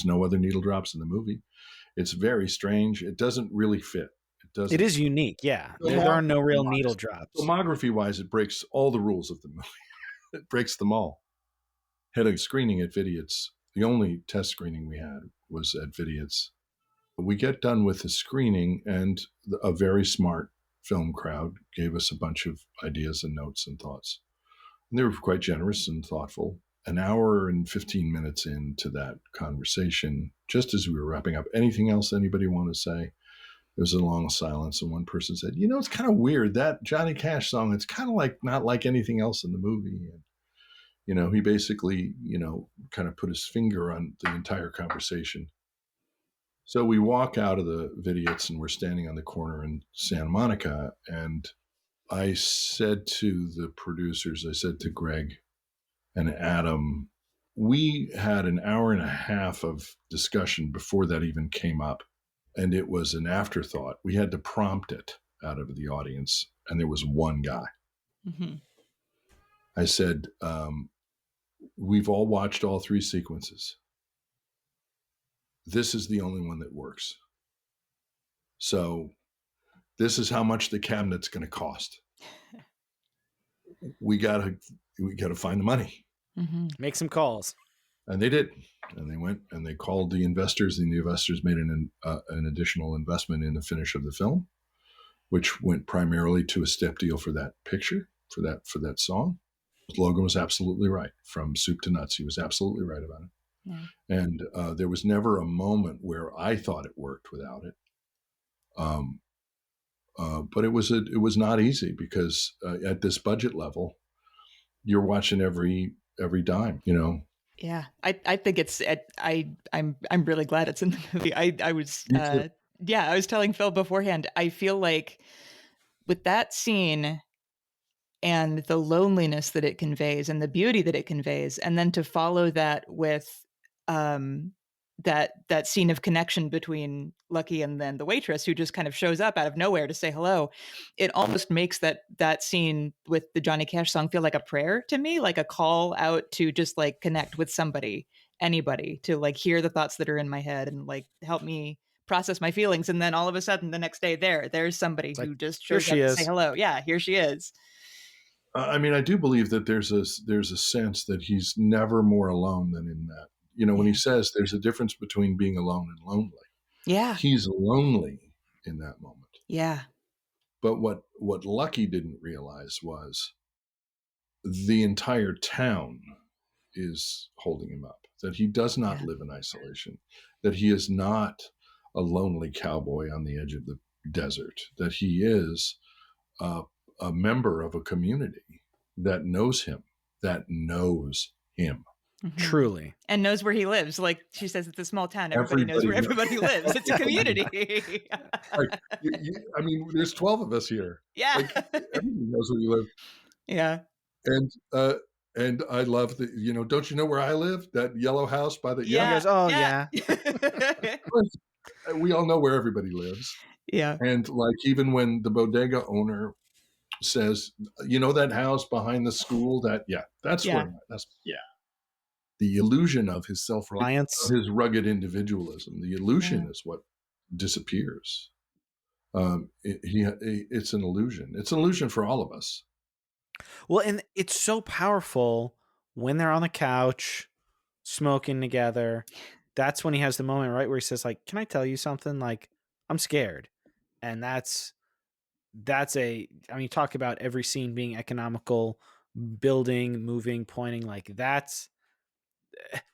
no other needle drops in the movie. It's very strange. It doesn't really fit. It is unique. Yeah. There are no real needle drops. Filmography wise, it breaks all the rules of the movie. It breaks them all. had a screening at Vidiot's. The only test screening we had was at Vidiot's. We get done with the screening, and a very smart film crowd gave us a bunch of ideas and notes and thoughts. And they were quite generous and thoughtful. An hour and 15 minutes into that conversation, just as we were wrapping up, anything else anybody want to say? There was a long silence, and one person said, it's kind of weird, that Johnny Cash song, it's kind of like not like anything else in the movie. And, he basically, kind of put his finger on the entire conversation. So we walk out of the Vidiot's, and we're standing on the corner in Santa Monica. And I said to the producers, I said to Greg and Adam, we had an hour and a half of discussion before that even came up. And it was an afterthought. We had to prompt it out of the audience. And there was one guy. Mm-hmm. I said, we've all watched all three sequences. This is the only one that works. So this is how much the cabinet's going to cost. We got to find the money. Mm-hmm. Make some calls. And they did. And they went and they called the investors, and the investors made an additional investment in the finish of the film, which went primarily to a step deal for that picture, for that song. Logan was absolutely right, from soup to nuts. He was absolutely right about it. Yeah. And there was never a moment where I thought it worked without it. But it was not easy, because at this budget level, you're watching every dime, Yeah, I think it's I'm really glad it's in the movie. I was I was telling Phil beforehand, I feel like with that scene and the loneliness that it conveys and the beauty that it conveys, and then to follow that with that scene of connection between Lucky and then the waitress, who just kind of shows up out of nowhere to say hello, it almost makes that scene with the Johnny Cash song feel like a prayer to me, like a call out to just like connect with somebody, anybody, to like hear the thoughts that are in my head and like help me process my feelings. And then all of a sudden the next day there's somebody who just shows up to say hello. Yeah, here she is. I mean, I do believe that there's a sense that he's never more alone than in that. When he says there's a difference between being alone and lonely. Yeah. He's lonely in that moment. Yeah. But what Lucky didn't realize was the entire town is holding him up, that he does not live in isolation, that he is not a lonely cowboy on the edge of the desert, that he is a member of a community that knows him. Mm-hmm. Truly. And knows where he lives. Like she says, it's a small town. Everybody knows where everybody lives. It's a community. I mean, there's 12 of us here. Yeah. Like, everybody knows where you live. Yeah. And I love the, don't you know where I live? That yellow house by the... Yeah. We all know where everybody lives. Yeah. And like, even when the bodega owner says, that house behind the school, that's where, the illusion of his self-reliance, of his rugged individualism, the illusion is what disappears. It's an illusion. It's an illusion for all of us. Well, and it's so powerful when they're on the couch smoking together. That's when he has the moment, right, where he says, like, can I tell you something? Like, I'm scared. And that's talk about every scene being economical, building, moving, pointing, like that's,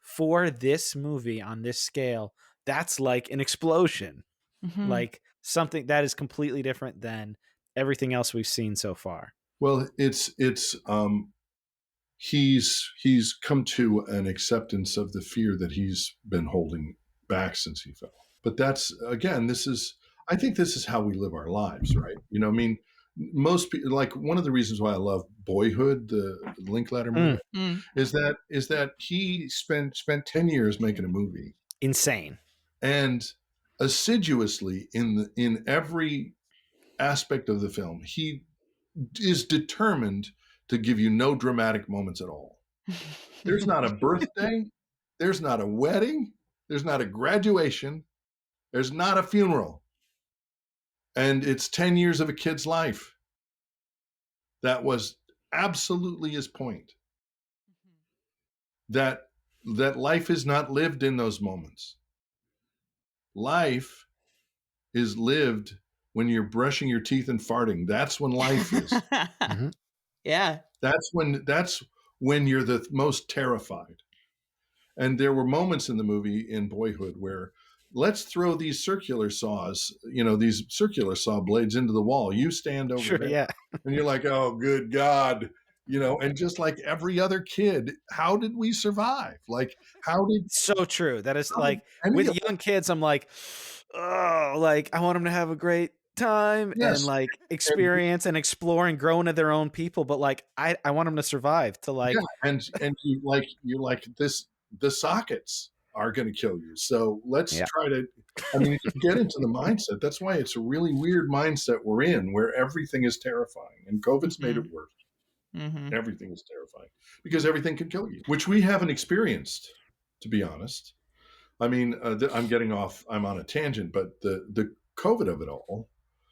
for this movie on this scale, that's like an explosion. Mm-hmm. Like something that is completely different than everything else we've seen so far. Well, he's come to an acceptance of the fear that he's been holding back since he fell. But that's, again, I think this is how we live our lives, right? I mean, most people, like, one of the reasons why I love Boyhood, the Linklater movie, is that he spent 10 years making a movie. Insane. And assiduously in every aspect of the film, he is determined to give you no dramatic moments at all. There's not a birthday, there's not a wedding, there's not a graduation, there's not a funeral. And it's 10 years of a kid's life. That was absolutely his point. that life is not lived in those moments. Life is lived when you're brushing your teeth and farting. That's when life is. Mhm. Yeah. That's when you're the most terrified. And there were moments in the movie in Boyhood where let's throw these circular saws, these circular saw blades into the wall. You stand over Sure, there. yeah. And you're like, oh, good God. And just like every other kid, how did we survive? Like, how did So true. That is how like did any with of young kids, I'm like, oh, like I want them to have a great time and Yes. like experience and explore and grow into their own people. But like, I want them to survive to like, yeah, and you like this, the sockets are going to kill you. So let's Yeah. try to, I mean, if you get into the mindset, that's why it's a really weird mindset we're in where everything is terrifying, and COVID's made it worse. Mm-hmm. Everything is terrifying because everything can kill you, which we haven't experienced, to be honest. I mean, I'm on a tangent, but the COVID of it all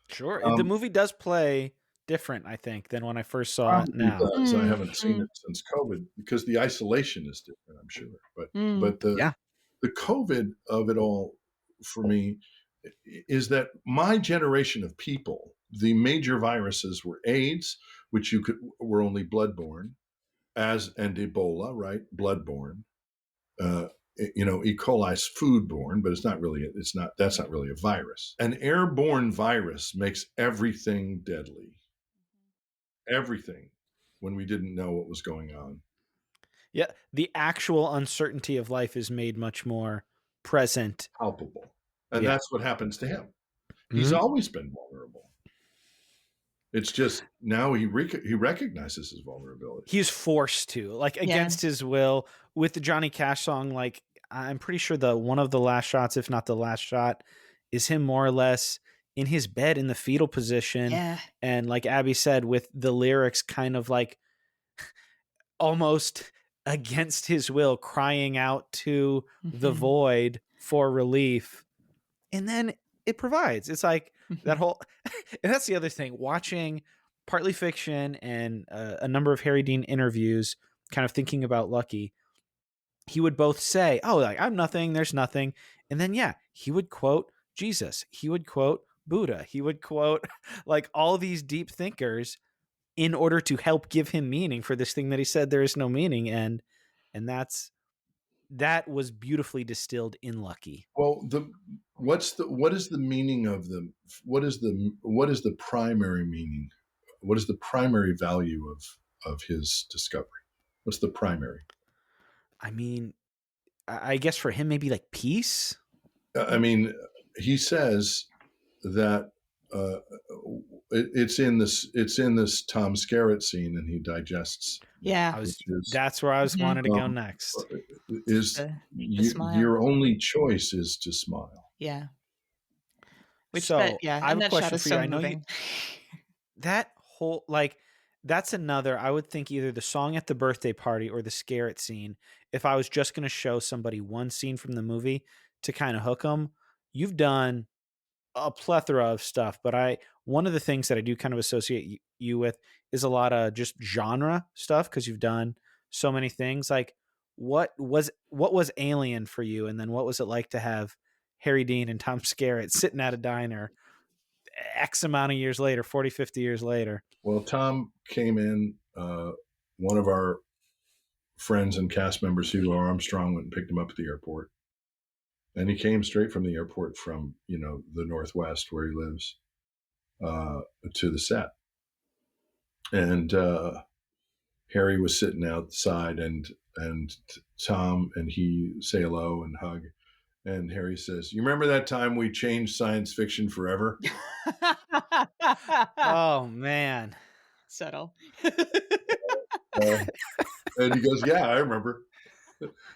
sure. The movie does play different, I think, than when I first saw it probably now. does. I haven't seen it since COVID because the isolation is different, I'm sure. But Yeah. the COVID of it all for me is that my generation of people, the major viruses were AIDS, which were only bloodborne, and Ebola, right? Bloodborne. E. coli is foodborne, but that's not really a virus. An airborne virus makes everything deadly. Everything, when we didn't know what was going on. Yeah. The actual uncertainty of life is made much more present. Palpable. And Yeah. that's what happens to him. He's always been vulnerable. It's just now he recognizes his vulnerability. He's forced to, like, against his will. With the Johnny Cash song, like, I'm pretty sure one of the last shots, if not the last shot, is him more or less in his bed in the fetal position. Yeah. And like Abby said, with the lyrics kind of like almost against his will, crying out to the void for relief. And then it provides. It's like that whole, and that's the other thing, watching partly fiction and a number of Harry Dean interviews, kind of thinking about Lucky, he would both say, oh, like, I'm nothing, there's nothing. And then, yeah, he would quote Jesus. He would quote Buddha. He would quote like all these deep thinkers in order to help give him meaning for this thing that he said there is no meaning. And that was beautifully distilled in Lucky. Well, what is the meaning of what is the primary meaning? What is the primary value of his discovery? What's the primary? I mean, I guess for him, maybe like peace. I mean, he says that it's in this Tom Skerritt scene, and he digests. Yeah. That's where I was wanted to go next. Is your only choice is to smile? Yeah. I have a question for you. I know moving. that whole, like, that's another, I would think either the song at the birthday party or the Skerritt scene. If I was just going to show somebody one scene from the movie to kind of hook them, you've done a plethora of stuff, but one of the things that I do kind of associate you with is a lot of just genre stuff, because you've done so many things. Like, what was Alien for you, and then what was it like to have Harry Dean and Tom Skerritt sitting at a diner X amount of years later, 40, 50 years later? Well, Tom came in, one of our friends and cast members, Hugo Armstrong, went and picked him up at the airport. And he came straight from the airport from, the Northwest where he lives, to the set. And Harry was sitting outside, and Tom and he say hello and hug. And Harry says, "You remember that time we changed science fiction forever?" Oh, man. Subtle. And he goes, "Yeah, I remember."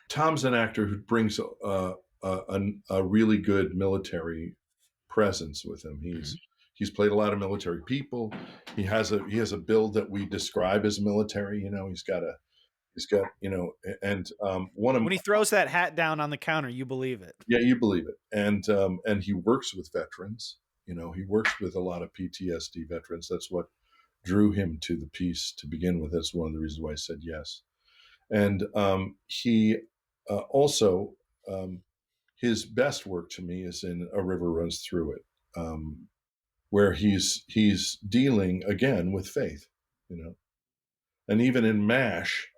Tom's an actor who brings a really good military presence with him. He's played a lot of military people. He has a build that we describe as military. He's got and one of when he throws that hat down on the counter, you believe it. Yeah, you believe it. And he works with veterans. He works with a lot of PTSD veterans. That's what drew him to the piece to begin with. That's one of the reasons why I said yes. And he also, his best work to me is in A River Runs Through It, where he's dealing again with faith, and even in MASH,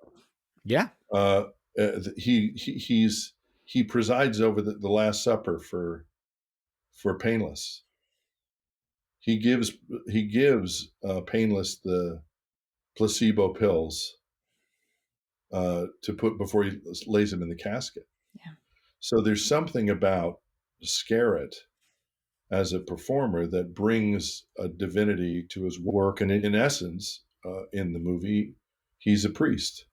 he presides over the Last Supper for Painless. He gives Painless the placebo pills to put before he lays him in the casket. Yeah. So there's something about Skerritt as a performer that brings a divinity to his work, and in essence, in the movie, he's a priest.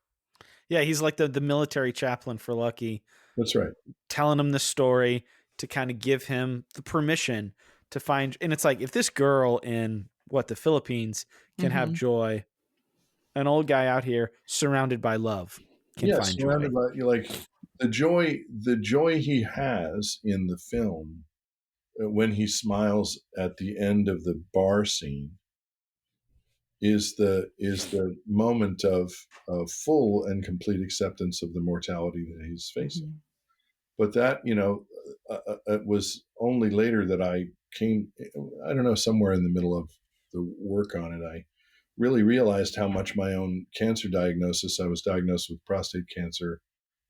Yeah, he's like the military chaplain for Lucky. That's right. Telling him the story to kind of give him the permission to find. And it's like, if this girl in the Philippines can have joy, an old guy out here surrounded by love can find surrounded joy. by, like, the joy he has in the film when he smiles at the end of the bar scene is the moment of full and complete acceptance of the mortality that he's facing. But that, it was only later that I came, I don't know, somewhere in the middle of the work on it, I really realized how much my own cancer diagnosis. I was diagnosed with prostate cancer,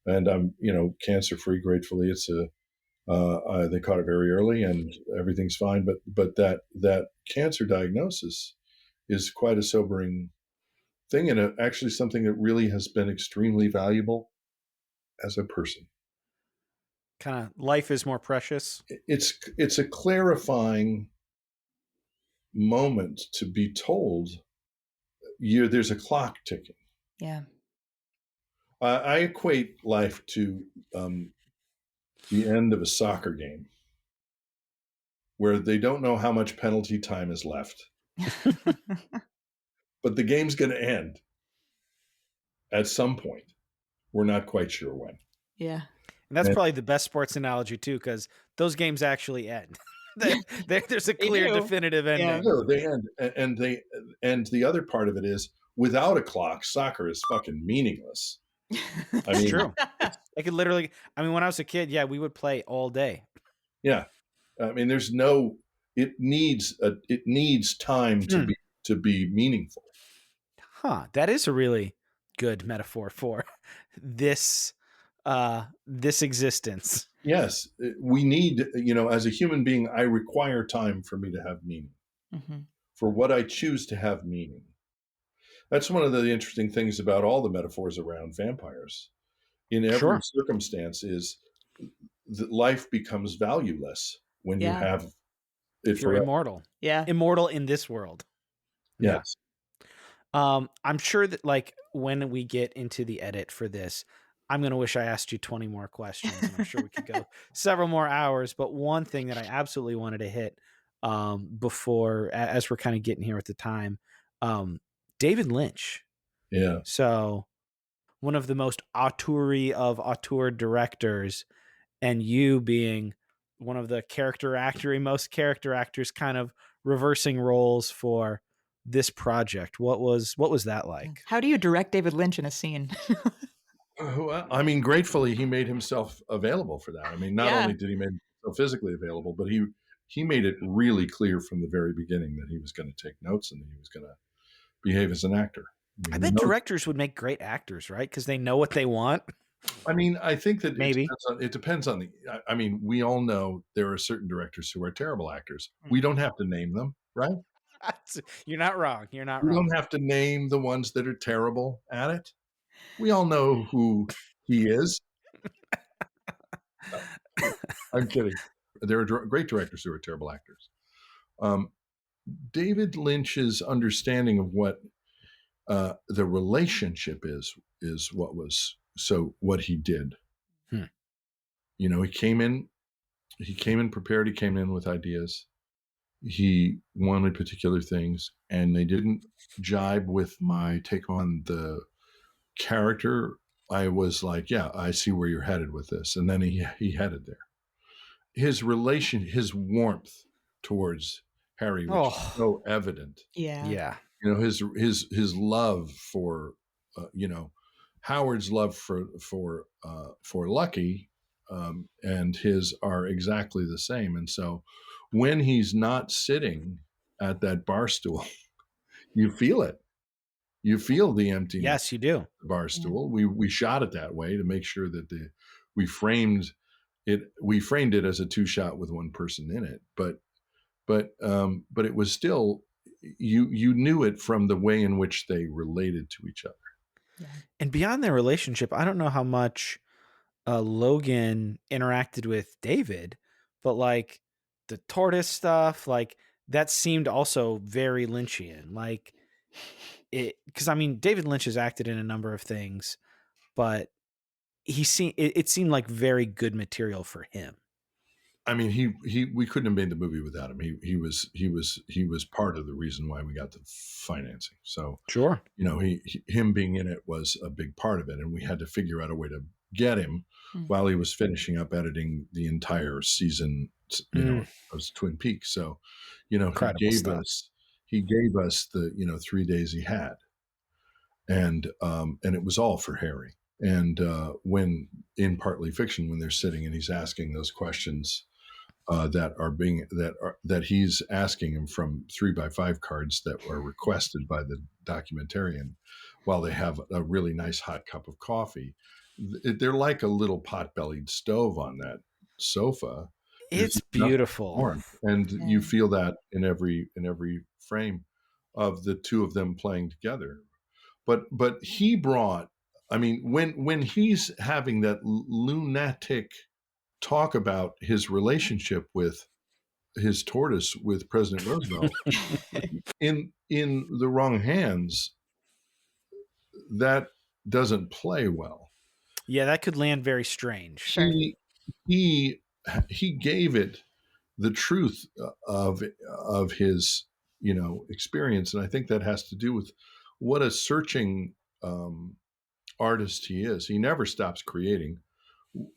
and I'm, cancer free. Gratefully, it's they caught it very early, and everything's fine. But that cancer diagnosis is quite a sobering thing, and actually something that really has been extremely valuable as a person. Kind of life is more precious. It's a clarifying moment to be told there's a clock ticking. Yeah. I equate life to the end of a soccer game where they don't know how much penalty time is left, but the game's going to end at some point. We're not quite sure when. Yeah. And that's probably the best sports analogy too, because those games actually end. There's a clear, definitive ending. Yeah. No, they end, and the other part of it is, without a clock, soccer is fucking meaningless. I mean, true. I could literally. I mean, when I was a kid, we would play all day. Yeah, I mean, there's no. It needs time to be meaningful. That is a really good metaphor for this existence. Yes, we need, as a human being, I require time for me to have meaning, for what I choose to have meaning. That's one of the interesting things about all the metaphors around vampires. In every circumstance, is that life becomes valueless when you have it. If you're immortal. Yeah. Immortal in this world. Yes. Yeah. I'm sure that, like, when we get into the edit for this, I'm going to wish I asked you 20 more questions. And I'm sure we could go several more hours. But one thing that I absolutely wanted to hit before, as we're kind of getting here at the time, David Lynch. Yeah. So one of the most auteur of auteur directors, and you being one of the most character actors kind of reversing roles for this project. What was that like? How do you direct David Lynch in a scene? Well, I mean, gratefully, he made himself available for that. I mean, not only did he make himself physically available, but he made it really clear from the very beginning that he was going to take notes and that he was going to behave as an actor. I bet directors would make great actors, right? Because they know what they want. I mean, I think that maybe it depends on I mean, we all know there are certain directors who are terrible actors. We don't have to name them, right? You're not wrong. We don't have to name the ones that are terrible at it. We all know who he is. I'm kidding. There are great directors who are terrible actors. David Lynch's understanding of what the relationship is what he did. He came in prepared. He came in with ideas. He wanted particular things, and they didn't jibe with my take on the character. I was like, yeah, I see where you're headed with this. And then he headed there. His warmth towards Harry was so evident. Yeah. His love for, Howard's love for Lucky and his are exactly the same. And so when he's not sitting at that bar stool, you feel it. You feel the emptiness. Yes, you do. Of the bar stool. We shot it that way to make sure that we framed it as a 2-shot with one person in it. But it was still, you knew it from the way in which they related to each other. Yeah. And beyond their relationship, I don't know how much Logan interacted with David, but like the tortoise stuff, like that seemed also very Lynchian. Like because I mean, David Lynch has acted in a number of things, but it seemed like very good material for him. I mean, we couldn't have made the movie without him. He was part of the reason why we got the financing. So sure, him being in it was a big part of it, and we had to figure out a way to get him while he was finishing up editing the entire season, of Twin Peaks. So, he gave us the 3 days he had, and it was all for Harry. And when in Partly Fiction, when they're sitting and he's asking those questions that he's asking him from 3x5 cards that were requested by the documentarian, while they have a really nice hot cup of coffee, they're like a little pot-bellied stove on that sofa. It's beautiful, and you feel that in every frame of the two of them playing together. But he brought, I mean, when he's having that lunatic talk about his relationship with his tortoise with President Roosevelt in the wrong hands, that doesn't play well. Yeah, that could land very strange. Sure. He gave it the truth of his experience, and I think that has to do with what a searching artist he is. He never stops creating.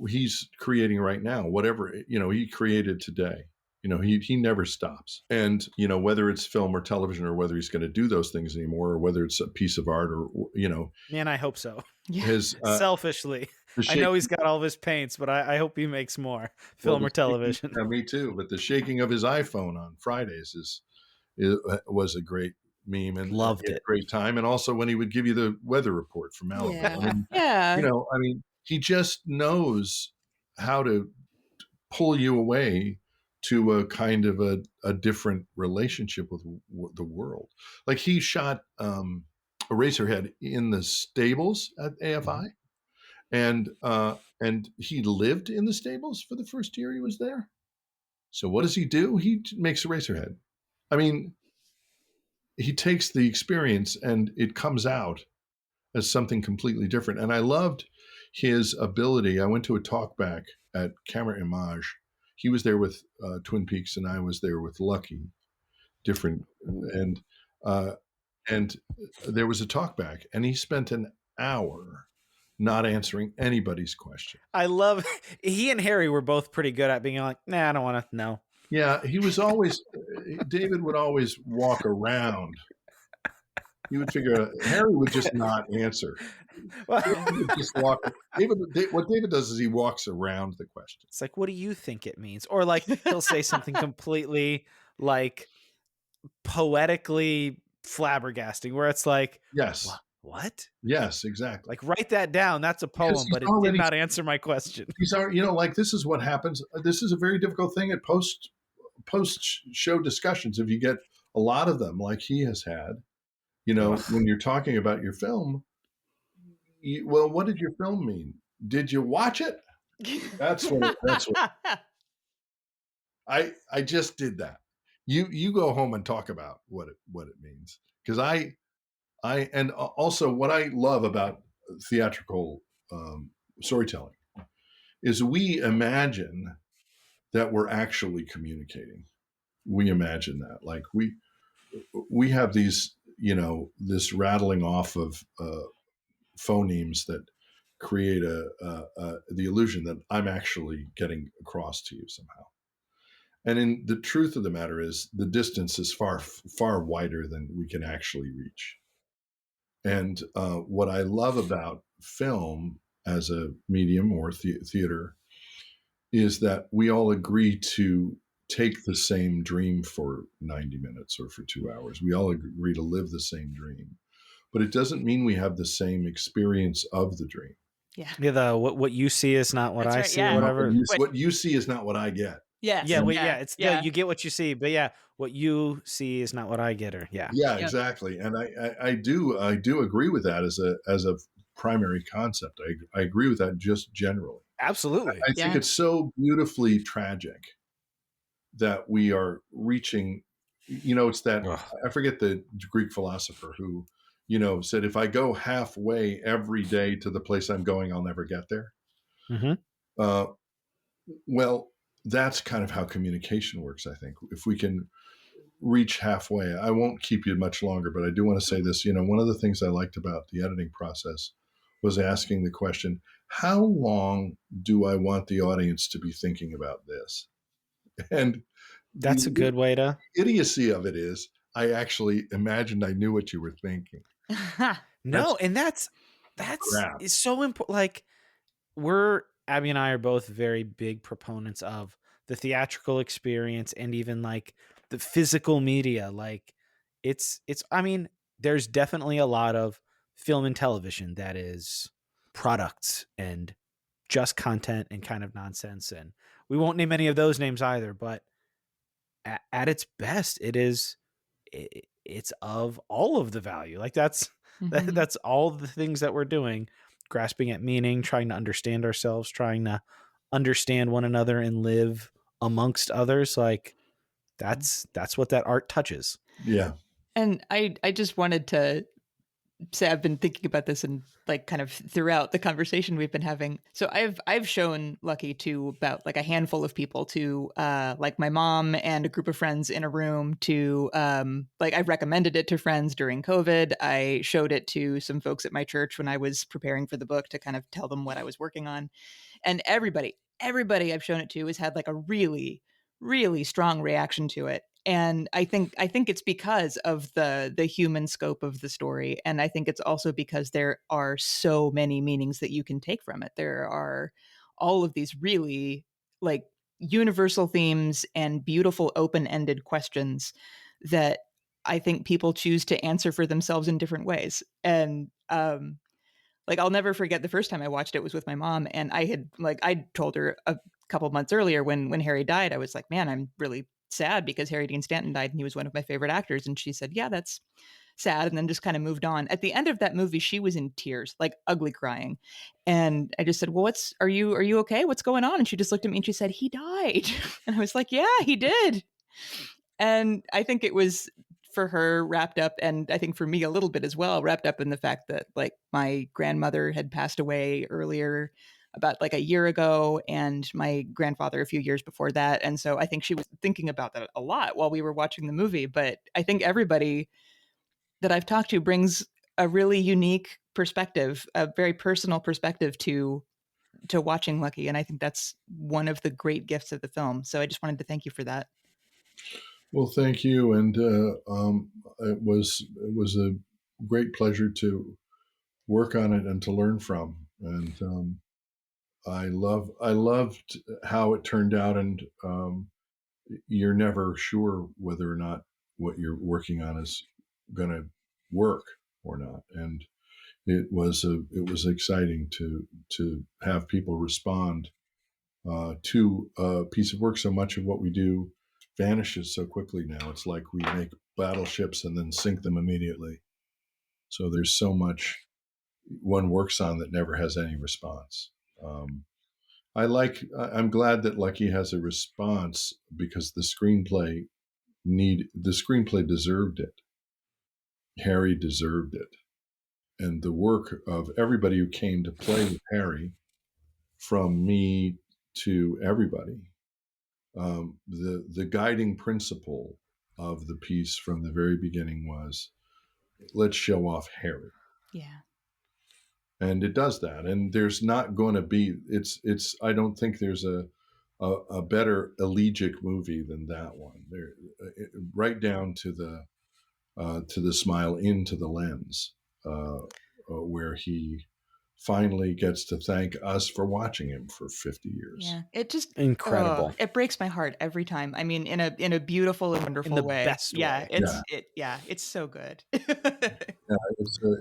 He's creating right now, whatever he created today. He never stops. And whether it's film or television, or whether he's going to do those things anymore, or whether it's a piece of art, or man, I hope so. His selfishly, I know he's got all of his paints, but I hope he makes more film or television. Me too. But the shaking of his iPhone on Fridays was a great meme, and loved it. Great time. And also when he would give you the weather report from Malibu. I mean, he just knows how to pull you away to a kind of a different relationship with the world. Like he shot Eraserhead in the stables at AFI, and he lived in the stables for the first year he was there. So what does he do? He makes Eraserhead. I mean, he takes the experience and it comes out as something completely different. And I loved his ability. I went to a talk back at Camera Image. He was there with Twin Peaks, and I was there with Lucky. Different, and there was a talk back, and he spent an hour not answering anybody's question. I love. He and Harry were both pretty good at being like, "Nah, I don't want to know." Yeah, he was always. David would always walk around. You would figure Harry would just not answer. Well, he would just walk. What David does is he walks around the question. It's like, what do you think it means? Or like he'll say something completely like poetically flabbergasting, where it's like, yes, what? Yes, exactly. Like write that down. That's a poem, but it did not answer my question. These are, like this is what happens. This is a very difficult thing at post show discussions. If you get a lot of them, like he has had. When you're talking about your film, well, what did your film mean? Did you watch it? That's what. I just did that. You go home and talk about what it means, because I and also what I love about theatrical storytelling is we imagine that we're actually communicating. We imagine that, like we have these. This rattling off of phonemes that create the illusion that I'm actually getting across to you somehow. And in the truth of the matter is the distance is far, far wider than we can actually reach. And what I love about film as a medium or theater is that we all agree to take the same dream for 90 minutes or for 2 hours. We all agree to live the same dream, but it doesn't mean we have the same experience of the dream. Yeah. Yeah, what you see is not what That's I right, see, yeah. or whatever. What you see is not what I get. Yes. Yeah, well, yeah. it's you get what you see, but yeah, what you see is not what I get, or yeah. Yeah, Yep. exactly. And I do agree with that as a primary concept. I agree with that just generally. Absolutely. I think it's so beautifully tragic that we are reaching, it's that, Ugh. I forget the Greek philosopher who, said, if I go halfway every day to the place I'm going, I'll never get there. Mm-hmm. Well, that's kind of how communication works, I think. If we can reach halfway, I won't keep you much longer, but I do want to say this. One of the things I liked about the editing process was asking the question, how long do I want the audience to be thinking about this? And That's a good way to. Idiocy of it is, I actually imagined I knew what you were thinking. No, and that's crap. it's so important. Like, Abby and I are both very big proponents of the theatrical experience and even like the physical media. Like, it's I mean, there's definitely a lot of film and television that is products and just content and kind of nonsense, and we won't name any of those names either, but at its best, it's of all of the value. Like, that's that's all the things that we're doing, grasping at meaning, trying to understand ourselves, trying to understand one another and live amongst others. Like, that's what that art touches. Yeah. And I just wanted to say I've been thinking about this and like kind of throughout the conversation we've been having. So I've shown Lucky to about like a handful of people, to like my mom and a group of friends in a room, to like I've recommended it to friends during COVID. I showed it to some folks at my church when I was preparing for the book to kind of tell them what I was working on. And everybody I've shown it to has had like a really, really strong reaction to it. And I think it's because of the human scope of the story, and I think it's also because there are so many meanings that you can take from it. There are all of these really like universal themes and beautiful open-ended questions that I think people choose to answer for themselves in different ways. And like I'll never forget the first time I watched it was with my mom, and I told her a couple months earlier when Harry died, I was like, man, I'm really sad because Harry Dean Stanton died and he was one of my favorite actors. And she said, yeah, that's sad. And then just kind of moved on. At the end of that movie, she was in tears, like ugly crying. And I just said, well, are you okay? What's going on? And she just looked at me and she said, he died. And I was like, yeah, he did. And I think it was for her wrapped up, and I think for me a little bit as well, wrapped up in the fact that like my grandmother had passed away earlier, about like a year ago, and my grandfather a few years before that. And so I think she was thinking about that a lot while we were watching the movie. But I think everybody that I've talked to brings a really unique perspective, a very personal perspective to watching Lucky. And I think that's one of the great gifts of the film. So I just wanted to thank you for that. Well, thank you. And it was a great pleasure to work on it and to learn from. And I loved how it turned out. And you're never sure whether or not what you're working on is going to work or not. And it was exciting to have people respond to a piece of work. So much of what we do vanishes so quickly now. It's like we make battleships and then sink them immediately. So there's so much one works on that never has any response. I'm glad that Lucky has a response, because the screenplay deserved it. Harry deserved it. And the work of everybody who came to play with Harry, from me to everybody, the guiding principle of the piece from the very beginning was, let's show off Harry. Yeah. And it does that. And there's not going to be, I don't think there's a better elegiac movie than that one. There, right down to the smile into the lens, where he finally gets to thank us for watching him for 50 years. Yeah, it just Incredible. it breaks my heart every time. I mean, in a beautiful and wonderful the way. best Yeah, way. it's so good. Yeah,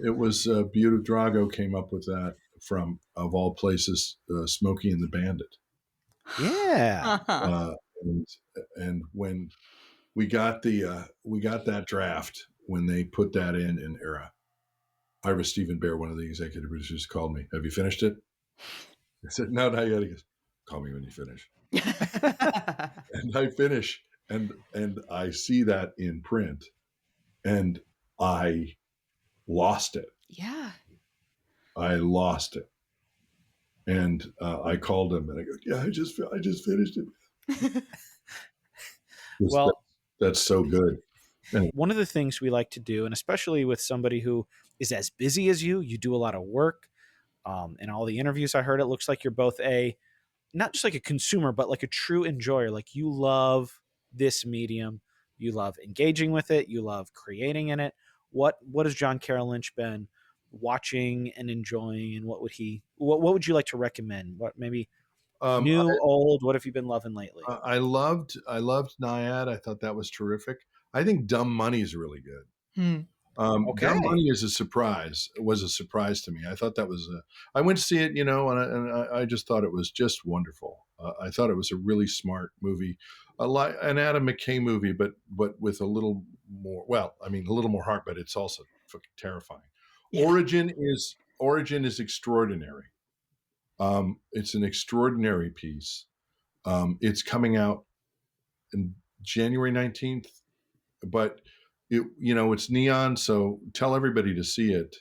it was Buda Drago came up with that from, of all places, Smokey and the Bandit. Yeah. And when we got that draft, when they put that in Era, Ira Stephen Bear, one of the executive producers, called me. Have you finished it? I said, no, not yet. He goes, call me when you finish. And I finish, and I see that in print, and I lost it. Yeah. I lost it. And I called him and I go, yeah, I just finished it. Well, that's so good. Anyway. One of the things we like to do, and especially with somebody who is as busy as you do a lot of work. In all the interviews I heard, it looks like you're both not just like a consumer, but like a true enjoyer. Like you love this medium. You love engaging with it. You love creating in it. What has John Carroll Lynch been watching and enjoying, and what would you like to recommend? What maybe new, old? What have you been loving lately? I loved Naiad. I thought that was terrific. I think Dumb Money is really good. Okay. Dumb Money is a surprise. It was a surprise to me. I thought that was I went to see it, and I just thought it was just wonderful. I thought it was a really smart movie, an Adam McKay movie, but with a little more. Well, I mean, a little more heart, but it's also fucking terrifying. Yeah. Origin is extraordinary. It's an extraordinary piece. It's coming out in January 19th, but it's neon, so tell everybody to see it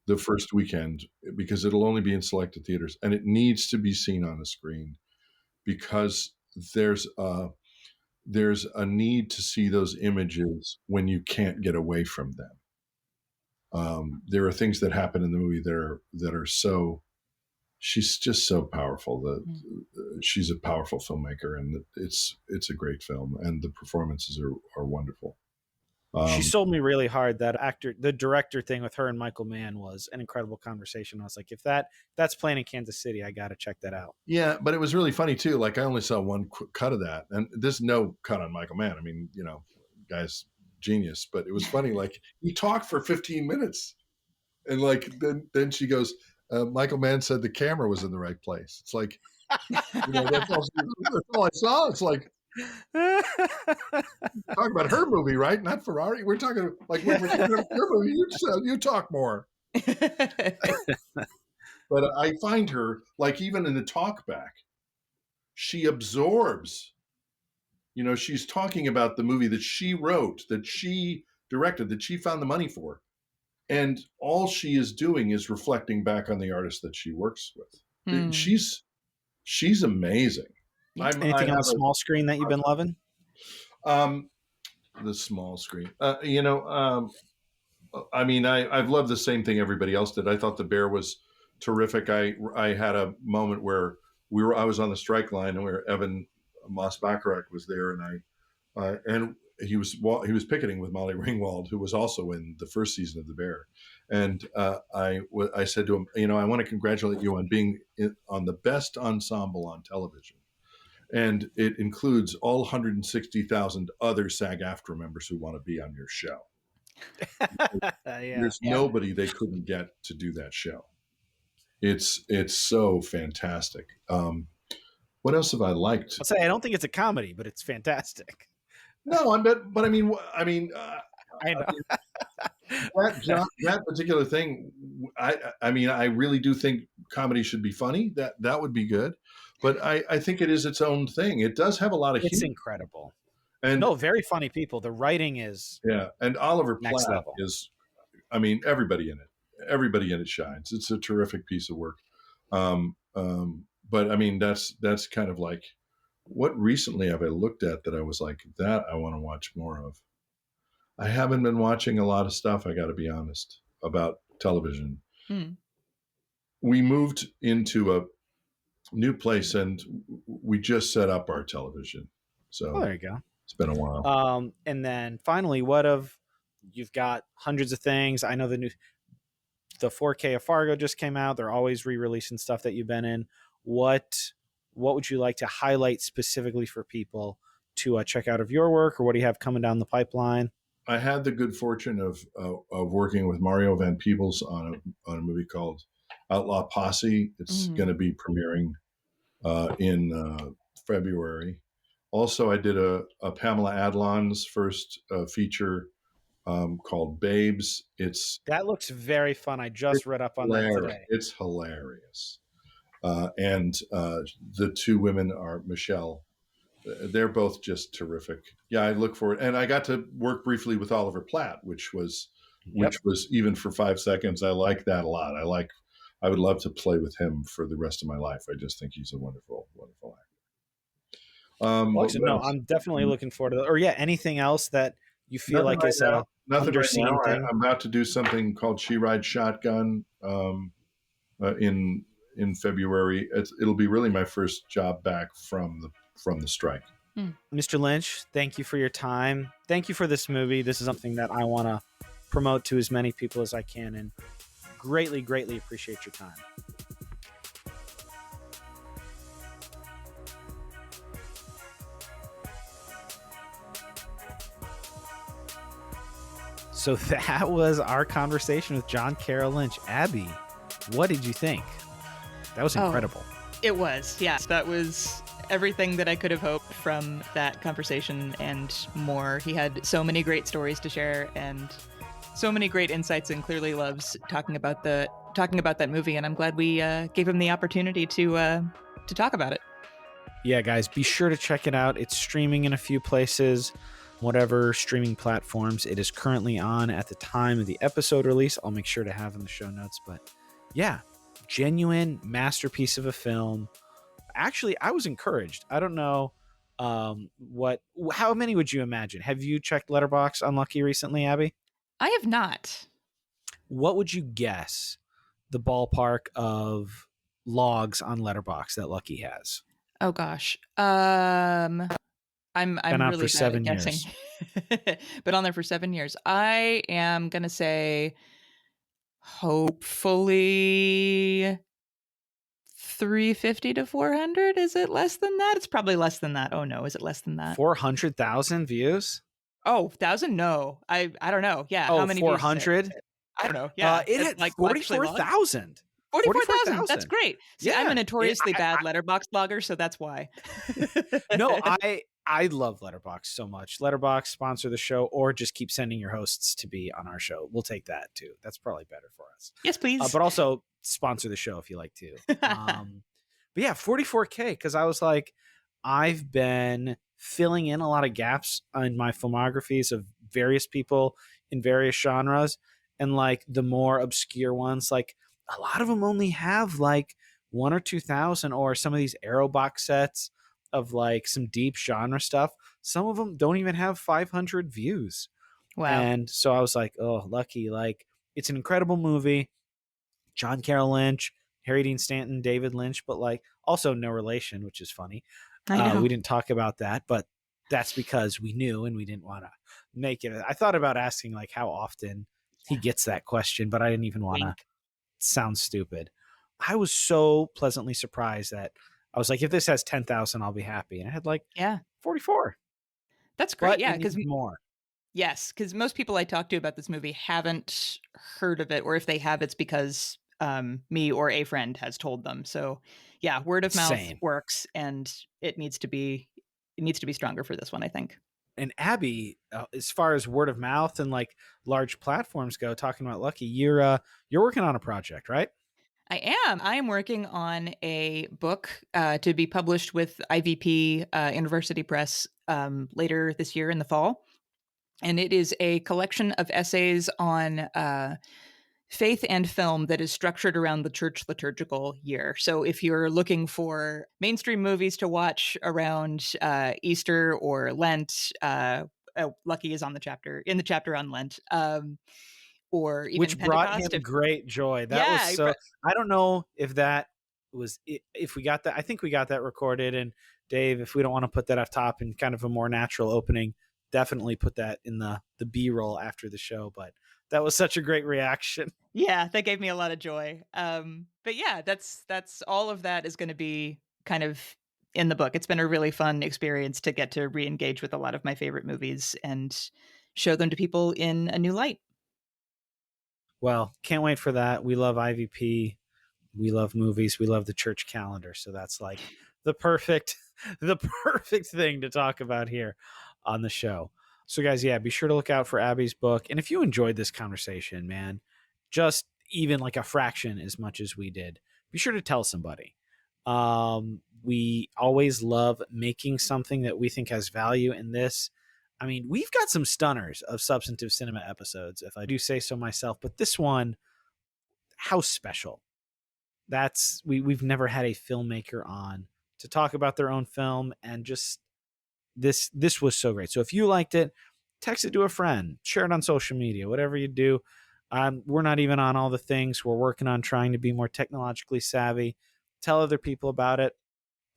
the first weekend, because it'll only be in selected theaters, and it needs to be seen on a screen, because there's a need to see those images when you can't get away from them. There are things that happen in the movie that are so. She's just so powerful. She's a powerful filmmaker, and it's a great film, and the performances are wonderful. She sold me really hard. That the director thing with her and Michael Mann was an incredible conversation. I was like, if that's playing in Kansas City, I got to check that out. Yeah, but it was really funny too. Like I only saw one cut of that, and there's no cut on Michael Mann. I mean, guy's genius, but it was funny. Like he talked for 15 minutes, and like then she goes, Michael Mann said the camera was in the right place. It's like, that's all I saw. It's like, talking about her movie, right? Not Ferrari. We're talking like when we're talking about your movie. You talk more. But I find her, like, even in the talk back, she absorbs. She's talking about the movie that she wrote, that she directed, that she found the money for, and all she is doing is reflecting back on the artist that she works with. She's amazing. Anything on the small screen that you've been loving? The small screen. I mean, I've loved the same thing everybody else did. I thought The Bear was terrific. I had a moment where I was on the strike line, and where Evan Moss-Bacharach was there, and he was picketing with Molly Ringwald, who was also in the first season of The Bear. And I said to him, I want to congratulate you on being on the best ensemble on television. And it includes all 160,000 other SAG-AFTRA members who want to be on your show. There's nobody they couldn't get to do that show. It's so fantastic. What else have I liked? I'll say I don't think it's a comedy, but it's fantastic. No, but I mean, I know. that particular thing. I mean, I really do think comedy should be funny. That would be good. But I think it is its own thing. It does have a lot of humor. It's incredible. And very funny people. The writing is and Oliver Platt level. is. I mean, everybody in it shines. It's a terrific piece of work. But I mean, that's kind of like, what recently have I looked at that I was like, that I want to watch more of. I haven't been watching a lot of stuff, I got to be honest, about television. We moved into a new place, and we just set up our television. So there you go. It's been a while. And then finally, you've got hundreds of things. I know the 4K of Fargo just came out. They're always re-releasing stuff that you've been in. What would you like to highlight specifically for people to check out of your work, or what do you have coming down the pipeline? I had the good fortune of working with Mario Van Peebles on a movie called Outlaw Posse. It's going to be premiering in February. Also, I did a Pamela Adlon's first feature called Babes. That looks very fun. I just read up on that today. It's hilarious. And the two women are Michelle. They're both just terrific. Yeah, I look forward. And I got to work briefly with Oliver Platt, which was even for 5 seconds. I like that a lot. I would love to play with him for the rest of my life. I just think he's a wonderful, wonderful actor. No, I'm definitely looking forward to that. Or anything else that you feel like is a underseen thing? I'm about to do something called She Rides Shotgun in February. It'll be really my first job back from the strike. Mr. Lynch, thank you for your time. Thank you for this movie. This is something that I want to promote to as many people as I can, and greatly, greatly appreciate your time. So that was our conversation with John Carroll Lynch. Abby, what did you think? That was incredible. It was, yes. That was everything that I could have hoped from that conversation and more. He had so many great stories to share and so many great insights, and clearly loves talking about that movie. And I'm glad we gave him the opportunity to talk about it. Yeah, guys, be sure to check it out. It's streaming in a few places, whatever streaming platforms it is currently on at the time of the episode release. I'll make sure to have in the show notes. But yeah, genuine masterpiece of a film. Actually, I was encouraged. I don't know how many would you imagine? Have you checked Letterboxd Unlucky recently, Abby? I have not. What would you guess the ballpark of logs on Letterboxd that Lucky has? Oh gosh. I'm really for 7 bad at guessing. But on there for 7 years. I am gonna say hopefully 350 to 400. Is it less than that? It's probably less than that. Oh no, is it less than that? 400,000 views? Oh, 1,000? No. I don't know. Yeah. Oh, how many 400? I don't know. Yeah. It had like 44,000. 44,000. That's great. See, Yeah, I'm a notoriously bad Letterboxd blogger, so that's why. No, I love Letterboxd so much. Letterboxd, sponsor the show, or just keep sending your hosts to be on our show. We'll take that too. That's probably better for us. Yes, please. But also sponsor the show if you like to. But yeah, 44K, because I was like, I've been filling in a lot of gaps in my filmographies of various people in various genres, and like the more obscure ones, like a lot of them only have like 1,000 or 2,000, or some of these Arrow box sets of like some deep genre stuff. Some of them don't even have 500 views. Wow. And so I was like, oh, Lucky. Like, it's an incredible movie. John Carroll Lynch, Harry Dean Stanton, David Lynch, but like also no relation, which is funny. I know. We didn't talk about that, but that's because we knew and we didn't want to make it. I thought about asking like how often he gets that question, but I didn't even want to sound stupid. I was so pleasantly surprised that I was like, if this has 10,000, I'll be happy. And I had like 44. That's great. But yeah, because more. Yes, because most people I talk to about this movie haven't heard of it, or if they have, it's because me or a friend has told them. So yeah, word of mouth works, and it needs to be stronger for this one, I think. And Abby, as far as word of mouth and like large platforms go, talking about Lucky, you're working on a project, right? I am. I am working on a book to be published with IVP University Press later this year in the fall. And it is a collection of essays on faith and film that is structured around the church liturgical year. So if you're looking for mainstream movies to watch around Easter or Lent, Lucky is in the chapter on Lent. Or even which Pentecost, brought him great joy. That was so. I don't know if that was if we got that. I think we got that recorded. And Dave, if we don't want to put that up top in kind of a more natural opening, definitely put that in the B-roll after the show. But That was such a great reaction. Yeah, that gave me a lot of joy. But yeah, that's all of that is going to be kind of in the book. It's been a really fun experience to get to re-engage with a lot of my favorite movies and show them to people in a new light. Well, can't wait for that. We love IVP. We love movies. We love the church calendar. So that's like the perfect thing to talk about here on the show. So guys, yeah, be sure to look out for Abby's book. And if you enjoyed this conversation, man, just even like a fraction as much as we did, be sure to tell somebody. We always love making something that we think has value in this. I mean, we've got some stunners of substantive cinema episodes, if I do say so myself, but this one, how special. We've never had a filmmaker on to talk about their own film, and just this was so great. So if you liked it, text it to a friend, share it on social media, whatever you do. We're not even on all the things. We're working on trying to be more technologically savvy. Tell other people about it.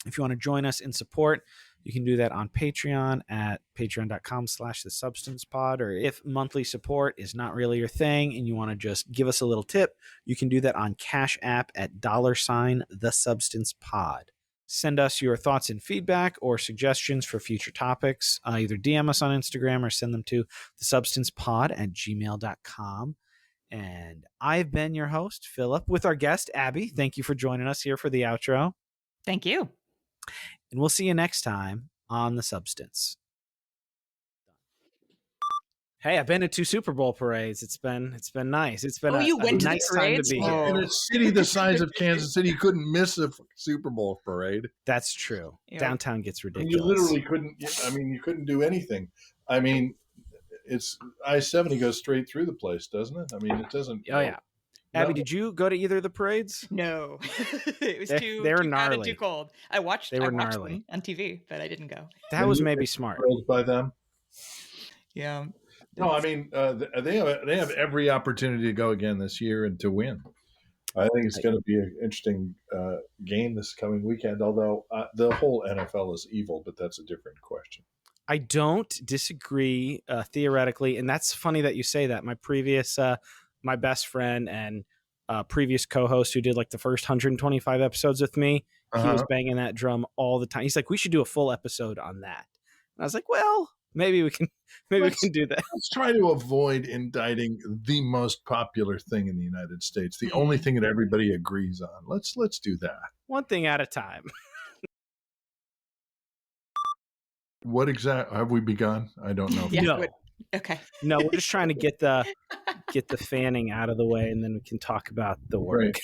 If you want to join us in support, you can do that on Patreon at patreon.com/thesubstancepod. Or if monthly support is not really your thing and you want to just give us a little tip, you can do that on Cash App at $thesubstancepod. Send us your thoughts and feedback or suggestions for future topics. Either DM us on Instagram or send them to thesubstancepod@gmail.com. And I've been your host, Philip, with our guest, Abby. Thank you for joining us here for the outro. Thank you. And we'll see you next time on The Substance. Hey, I've been to 2 Super Bowl parades. It's been nice. It's been you went to the nice time to parades? be In here. a city the size of Kansas City, you couldn't miss a Super Bowl parade. That's true. Yeah. Downtown gets And ridiculous. you literally couldn't. I mean, you couldn't do anything. I mean, it's I-70 goes straight through the place, doesn't it? I mean, it doesn't. Oh yeah. Abby, did you go to either of the parades? No, it was They too were crowded, gnarly. too cold. I watched They were them gnarly. on TV, but I didn't go. That was maybe smart. Thrilled by them. Yeah. No, I mean they have every opportunity to go again this year and to win. I think it's going to be an interesting game this coming weekend. Although the whole NFL is evil, but that's a different question. I don't disagree theoretically, and that's funny that you say that. My previous, my best friend and previous co-host who did like the first 125 episodes with me, he was banging that drum all the time. He's like, "We should do a full episode on that." And I was like, "Well, maybe we can do that." Let's try to avoid indicting the most popular thing in the United States, the only thing that everybody agrees on. Let's do that. One thing at a time. What exactly have we begun? I don't know. Yeah. No. Okay. No, we're just trying to get the fanning out of the way, and then we can talk about the work. Right.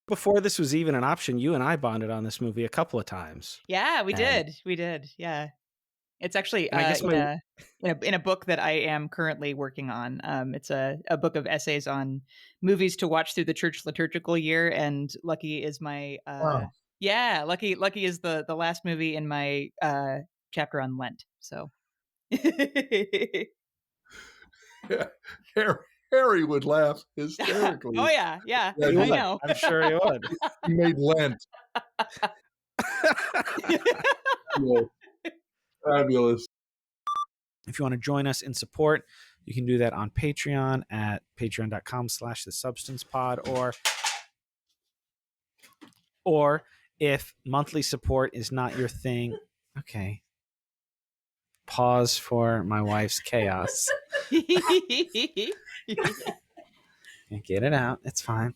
Before this was even an option, you and I bonded on this movie a couple of times. Yeah, we And- did. We did. Yeah. It's actually And I guess in a book that I am currently working on. It's a book of essays on movies to watch through the church liturgical year, and Lucky is my Wow. yeah, Lucky is the last movie in my chapter on Lent. So Yeah. Harry would laugh hysterically. Oh yeah. Yeah, I he would. know. I'm sure he would. He made Lent. Cool. Fabulous. If you want to join us in support, you can do that on Patreon at patreon.com/thesubstancepod, or if monthly support is not your thing, okay. Pause for my wife's chaos. Get it out. It's fine.